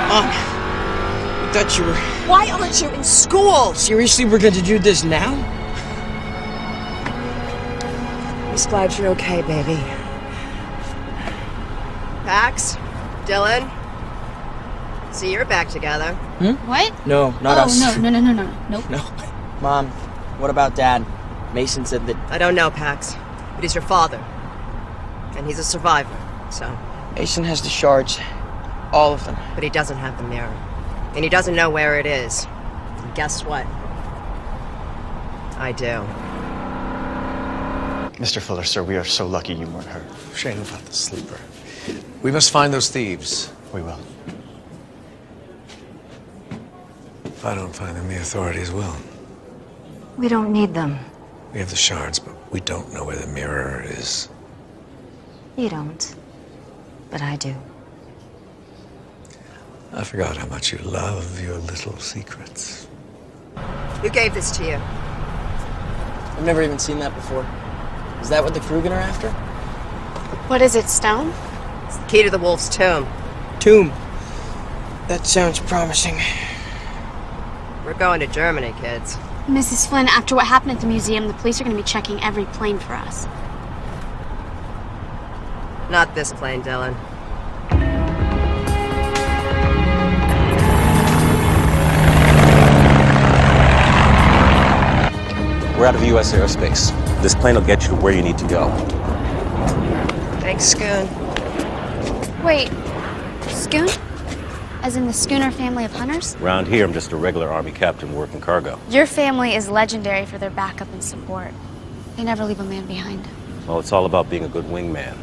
Mom, I thought you were... Why aren't you in school? Seriously, we're going to do this now? I'm just glad you're okay, baby. Pax? Dylan? See, you're back together. What? No, not us. Oh, no. Nope. No. Mom, what about Dad? Mason said that... I don't know, Pax, but he's your father. And he's a survivor, so... Mason has the shards. All of them. But he doesn't have the mirror. And he doesn't know where it is. And guess what? I do. Mr. Fuller, sir, we are so lucky you weren't hurt. Shame about the sleeper. We must find those thieves. We will. If I don't find them, the authorities will. We don't need them. We have the shards, but we don't know where the mirror is. You don't. But I do. I forgot how much you love your little secrets. Who gave this to you? I've never even seen that before. Is that what the Krugen are after? What is it, stone? It's the key to the wolf's tomb. Tomb. That sounds promising. We're going to Germany, kids. Mrs. Flynn, after what happened at the museum, the police are going to be checking every plane for us. Not this plane, Dylan. We're out of U.S. airspace. This plane will get you to where you need to go. Thanks, Scoon. Wait, Scoon? As in the Schooner family of hunters? Around here, I'm just a regular Army captain working cargo. Your family is legendary for their backup and support. They never leave a man behind. Well, it's all about being a good wingman.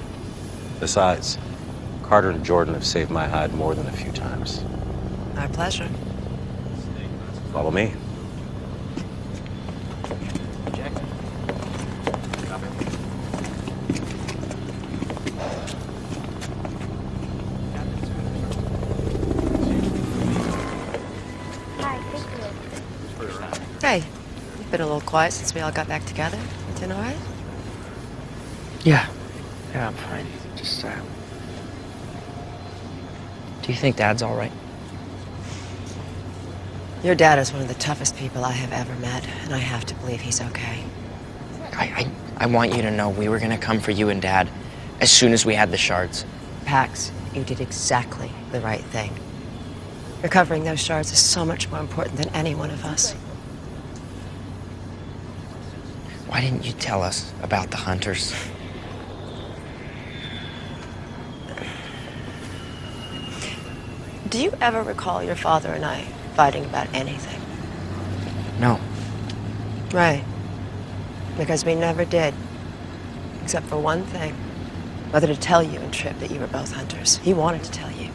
Besides, Carter and Jordan have saved my hide more than a few times. Our pleasure. Follow me. Hey, you've been a little quiet since we all got back together. You doing all right? Yeah, I'm fine. Just, do you think Dad's all right? Your dad is one of the toughest people I have ever met, and I have to believe he's okay. I want you to know we were gonna come for you and Dad as soon as we had the shards. Pax, you did exactly the right thing. Recovering those shards is so much more important than any one of us. Why didn't you tell us about the hunters? Do you ever recall your father and I fighting about anything? No. Right. Because we never did. Except for one thing. Whether to tell you and Trip that you were both hunters. He wanted to tell you.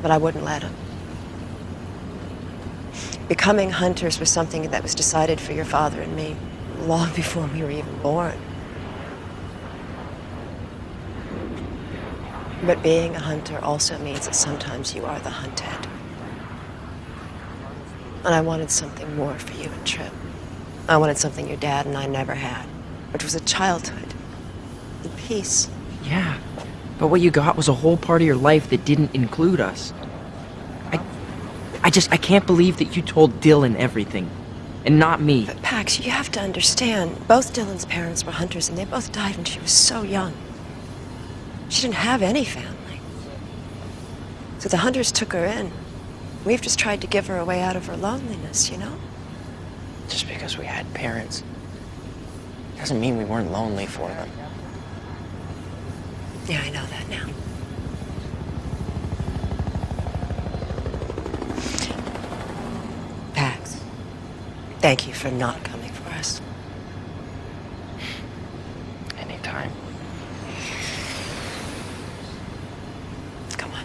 But I wouldn't let him. Becoming hunters was something that was decided for your father and me long before we were even born. But being a hunter also means that sometimes you are the hunted. And I wanted something more for you and Trip. I wanted something your dad and I never had, which was a childhood and peace. Yeah, but what you got was a whole part of your life that didn't include us. I can't believe that you told Dylan everything, and not me. But Pax, you have to understand, both Dylan's parents were hunters and they both died when she was so young. She didn't have any family. So the hunters took her in. We've just tried to give her a way out of her loneliness, you know? Just because we had parents doesn't mean we weren't lonely for them. Yeah, I know that now. Pax, thank you for not coming for us. Anytime. Come on.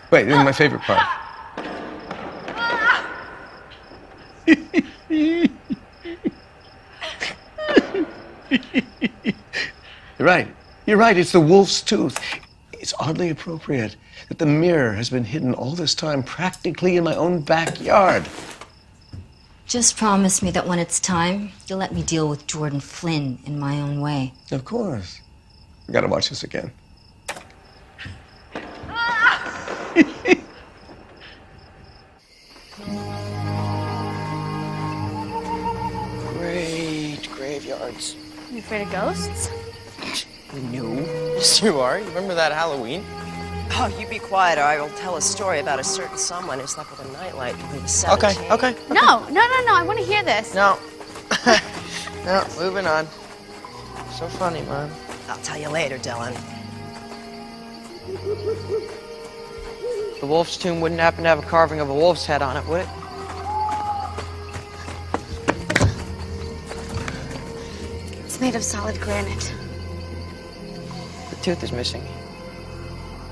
Wait, this is my favorite part. You're right. You're right. It's the wolf's tooth. It's oddly appropriate that the mirror has been hidden all this time practically in my own backyard. Just promise me that when it's time, you'll let me deal with Jordan Flynn in my own way. Of course. I gotta watch this again. Great graveyards. You afraid of ghosts? No. Yes, you are. You remember that Halloween? Oh, you be quiet or I will tell a story about a certain someone who slept with a nightlight when he was 17. Okay. No, I want to hear this. No. No, moving on. So funny, Mom. I'll tell you later, Dylan. The wolf's tomb wouldn't happen to have a carving of a wolf's head on it, would it? It's made of solid granite. The tooth is missing.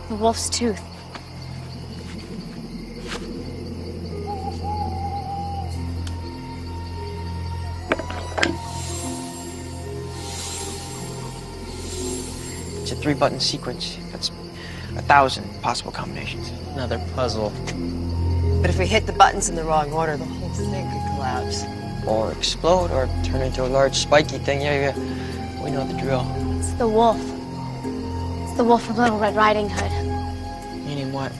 The wolf's tooth. It's a 3-button sequence. That's 1,000 possible combinations. Another puzzle. But if we hit the buttons in the wrong order, the whole thing could collapse. Or explode, or turn into a large spiky thing. Yeah. We know the drill. It's the wolf. It's the wolf from Little Red Riding Hood. Meaning what?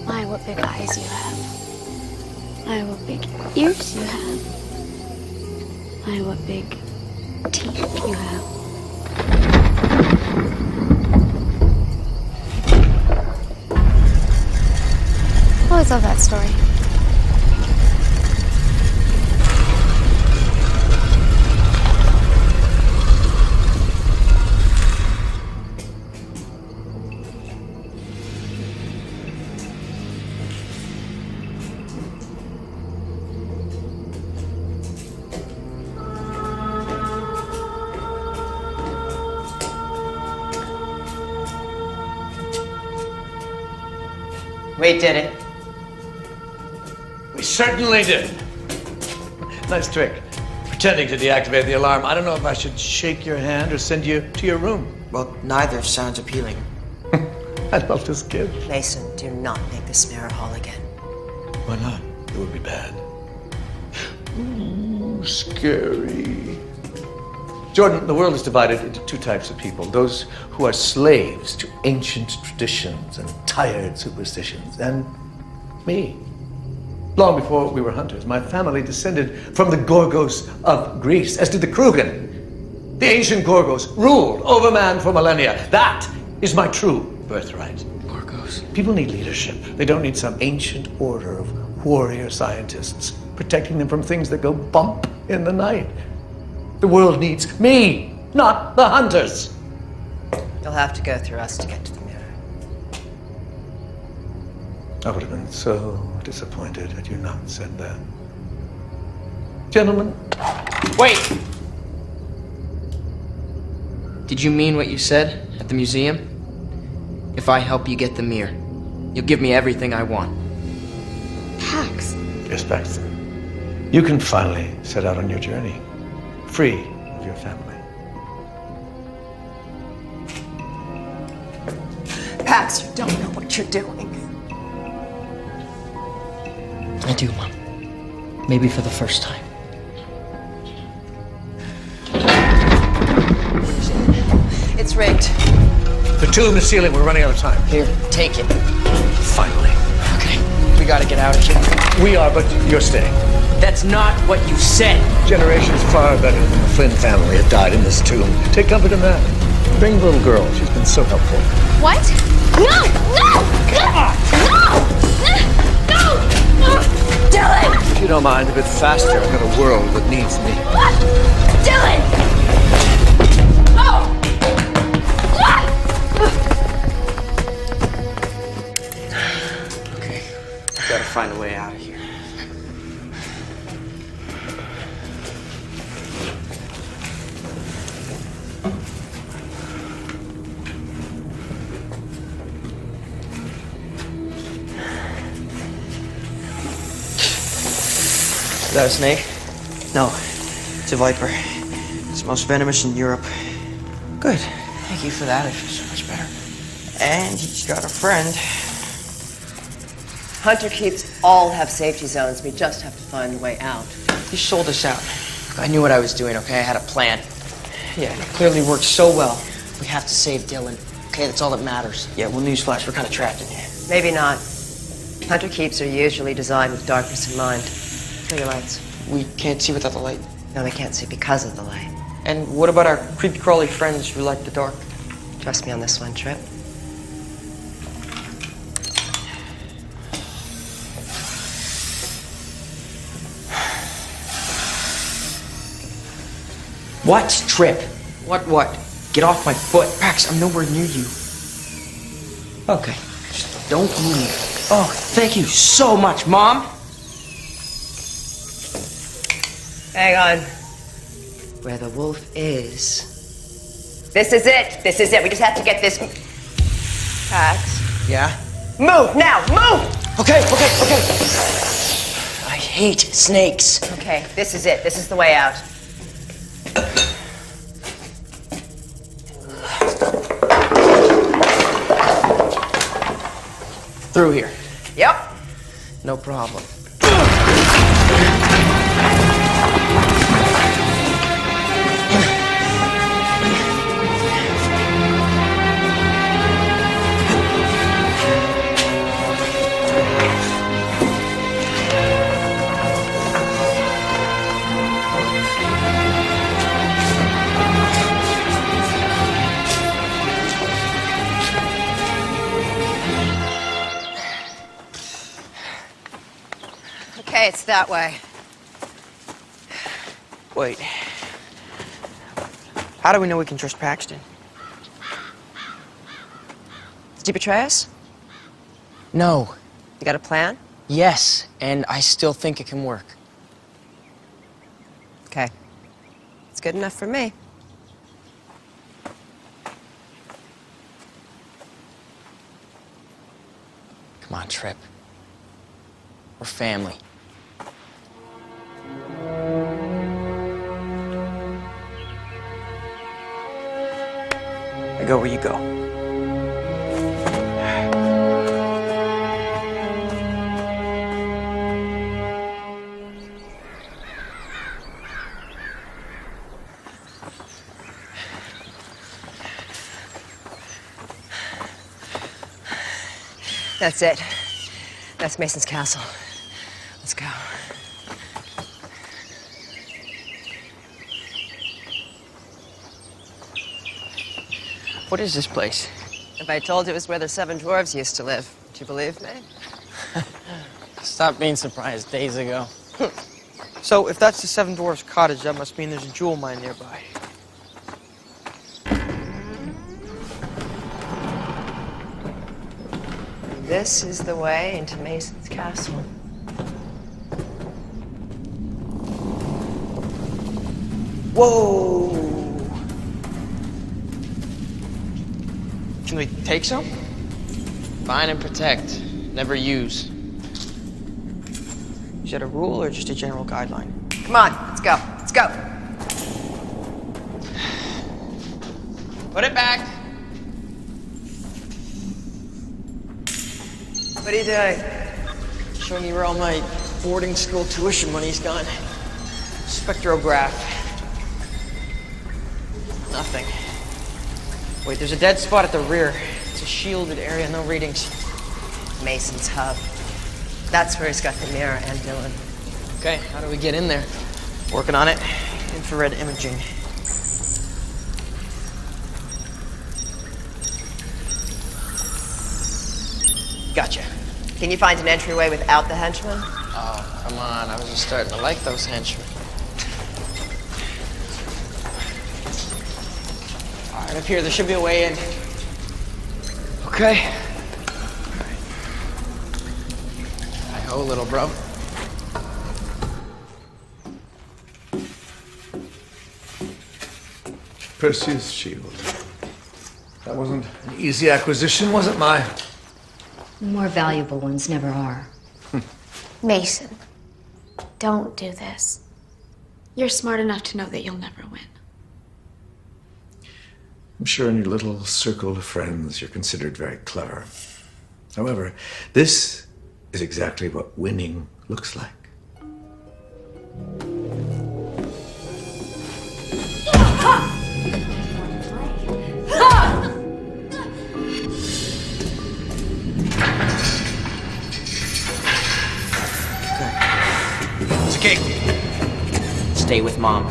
My, what big eyes you have. My, what big ears you have. My, what big teeth you have. I always love that story. We did it. We certainly did. Nice trick. pretending to deactivate the alarm. I don't know if I should shake your hand or send you to your room. Well, neither sounds appealing. I love this kid. Mason, do not make this mirror hall again. Why not? It would be bad. Ooh, scary. Jordan, the world is divided into two types of people. Those who are slaves to ancient traditions and tired superstitions. And me. Long before we were hunters, my family descended from the Gorgos of Greece, as did the Krugen. The ancient Gorgos ruled over man for millennia. That is my true birthright. Gorgos. People need leadership. They don't need some ancient order of warrior scientists protecting them from things that go bump in the night. The world needs me, not the hunters. You'll have to go through us to get to the mirror. I would have been so disappointed had you not said that. Gentlemen. Wait! Did you mean what you said at the museum? If I help you get the mirror, you'll give me everything I want. Pax. Yes, Paxton. You can finally set out on your journey, free of your family. Pax, you don't know what you're doing. I do, Mom. Maybe for the first time. It's rigged. The two in the ceiling, we're running out of time. Here, take it. Finally. Okay, we gotta get out of here. We are, but you're staying. That's not what you said. Generations far better than the Flynn family have died in this tomb. Take comfort in that. Bring the little girl. She's been so helpful. What? No! No! No! Dylan! If you don't mind, a bit faster. I've got a world that needs me. Dylan! Oh! Okay, we gotta find a way out of here. Is that a snake? No, it's a viper. It's the most venomous in Europe. Good. Thank you for that. I feel so much better. And he's got a friend. Hunter Keeps all have safety zones. We just have to find a way out. You sold us out. I knew what I was doing, okay? I had a plan. Yeah, it clearly worked so well. We have to save Dylan. Okay, that's all that matters. Yeah, well, newsflash, we're kind of trapped in here. Maybe not. Hunter Keeps are usually designed with darkness in mind. Turn your lights. We can't see without the light. No, they can't see because of the light. And what about our creepy crawly friends who like the dark? Trust me on this one, Trip. What? Trip. What? Get off my foot. Pax, I'm nowhere near you. Okay, just don't move. Oh, thank you so much, Mom. Hang on. Where the wolf is. This is it. This is it. We just have to get this. Pax. Yeah? Move now. Move. Okay. I hate snakes. Okay, this is it. This is the way out. Through here. Yep. No problem. Okay, it's that way. Wait. How do we know we can trust Paxton? Did he betray us? No. You got a plan? Yes, and I still think it can work. Okay. It's good enough for me. Come on, Trip. We're family. I go where you go. That's it. That's Mason's castle. Let's go. What is this place? If I told you it was where the 7 dwarves used to live, would you believe me? Stopped being surprised days ago. So, if that's the 7 Dwarfs' cottage, that must mean there's a jewel mine nearby. This is the way into Mason's castle. Whoa! Can we take some? Find and protect. Never use. Is that a rule or just a general guideline? Come on, let's go. Let's go. Put it back. What are you doing? Showing you where all my boarding school tuition money's gone. Spectrograph. Nothing. Wait, there's a dead spot at the rear. It's a shielded area, no readings. Mason's hub. That's where he's got the mirror and Dylan. Okay, how do we get in there? Working on it. Infrared imaging. Gotcha. Can you find an entryway without the henchmen? Oh, come on. I was just starting to like those henchmen. All right, up here, there should be a way in. Okay. Hi-ho, little bro. Perseus' shield. That wasn't an easy acquisition, was it, Mai? More valuable ones never are. Mason, don't do this. You're smart enough to know that you'll never win. I'm sure in your little circle of friends you're considered very clever. However, this is exactly what winning looks like. It's okay. Stay with Mom.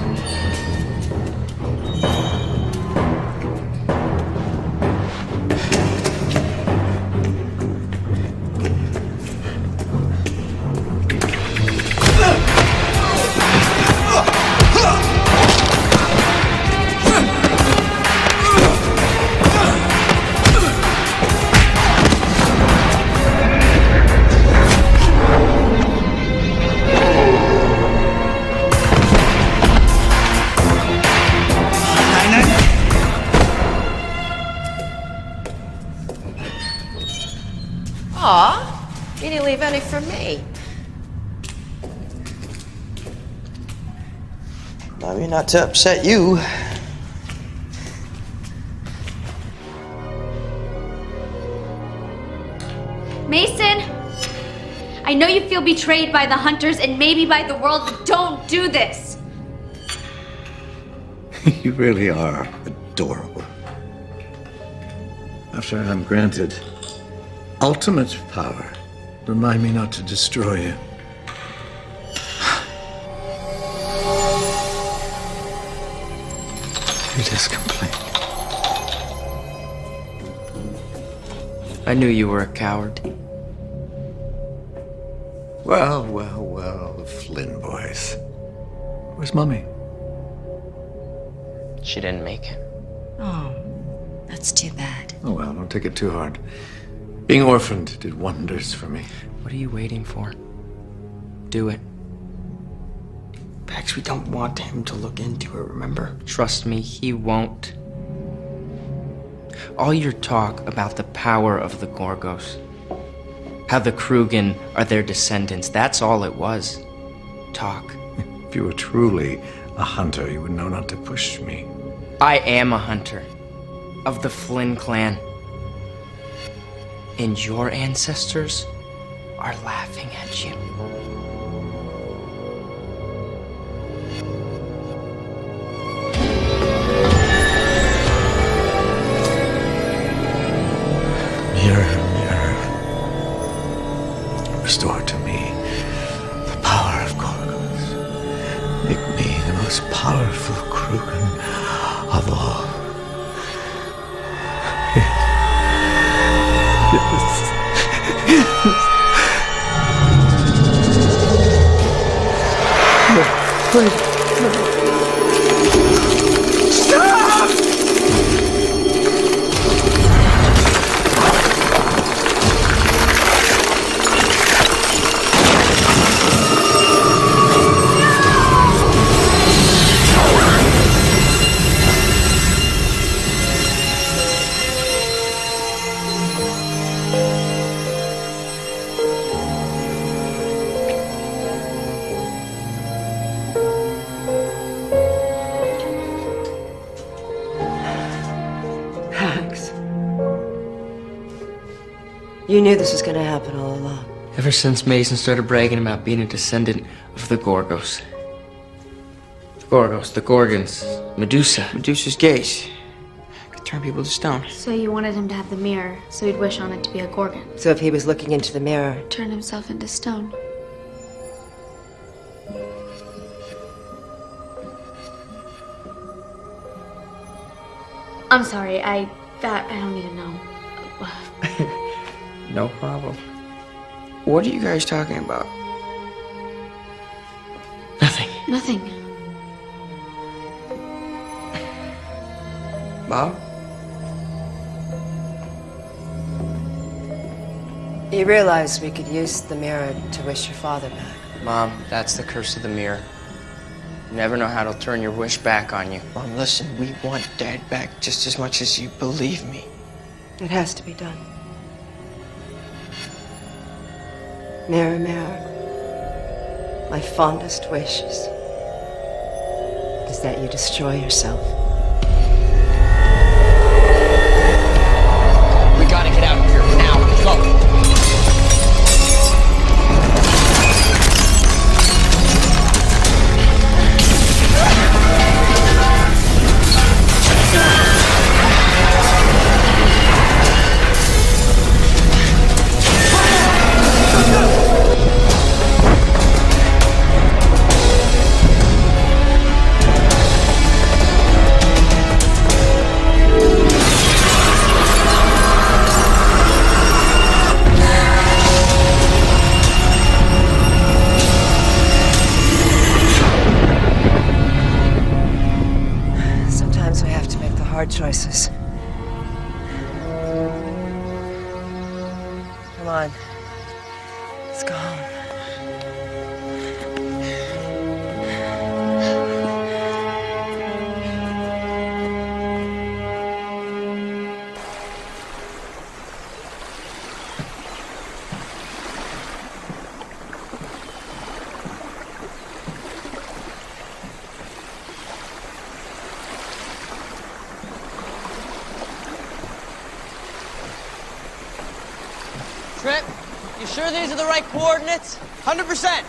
Aw, you didn't leave any for me. I mean, not to upset you. Mason! I know you feel betrayed by the hunters and maybe by the world, but don't do this! You really are adorable. After I'm granted ultimate power, remind me not to destroy you. It is complete. I knew you were a coward. Well, well, well, the Flynn boys. Where's Mummy? She didn't make it. Oh, that's too bad. Oh well, don't take it too hard. Being orphaned did wonders for me. What are you waiting for? Do it. Pax, we don't want him to look into it, remember? Trust me, he won't. All your talk about the power of the Gorgos, how the Krugen are their descendants, that's all it was. Talk. If you were truly a hunter, you would know not to push me. I am a hunter. of the Flynn clan. And your ancestors are laughing at you. Mirror, mirror, restore to me the power of Gorgos. Make me the most powerful Krugen of all. No, please, no. Stop! You knew this was going to happen all along. Ever since Mason started bragging about being a descendant of the Gorgos. The Gorgos, the Gorgons, Medusa. Medusa's gaze could turn people to stone. So you wanted him to have the mirror, so he'd wish on it to be a Gorgon. So if he was looking into the mirror, Turn himself into stone. I'm sorry, I don't even know. No problem. What are you guys talking about? Nothing. Bob? you realized we could use the mirror to wish your father back. Mom, that's the curse of the mirror. You never know how it'll turn your wish back on you. Mom, listen, we want Dad back just as much as you believe me. It has to be done. Mirror, mirror, my fondest wish is that you destroy yourself. We gotta get out of here now. Go. Sometimes we have to make the hard choices. Come on. Let's go home. Trip, you sure these are the right coordinates? 100%.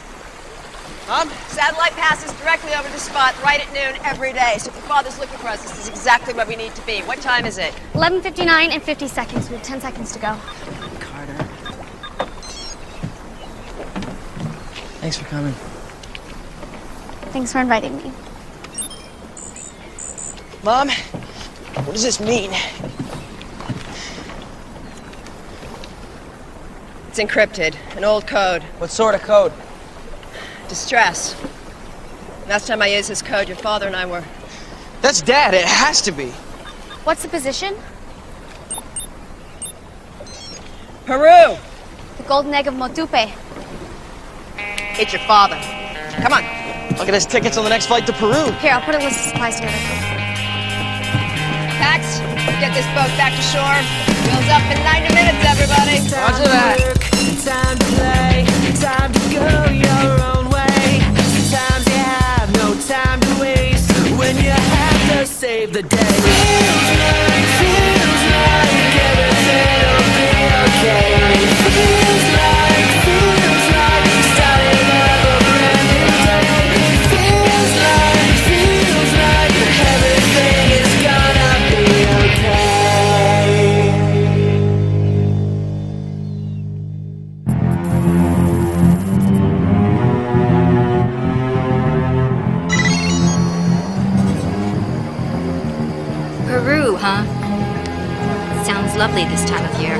Mom? Satellite passes directly over the spot right at noon every day. So if your father's looking for us, this is exactly where we need to be. What time is it? 11:59 and 50 seconds. We have 10 seconds to go. Carter. Thanks for coming. Thanks for inviting me. Mom, what does this mean? It's encrypted. An old code. What sort of code? Distress. Last time I used this code, your father and I were... That's Dad. It has to be. What's the position? Peru! The golden egg of Motupe. It's your father. Come on. Look at his tickets on the next flight to Peru. Here, I'll put a list of supplies together. Pax, get this boat back to shore. Wheels up in 90 minutes, everybody. Roger that. Time to play, time to go your own way. Sometimes you have no time to waste when you have to save the day. Sounds lovely this time of year.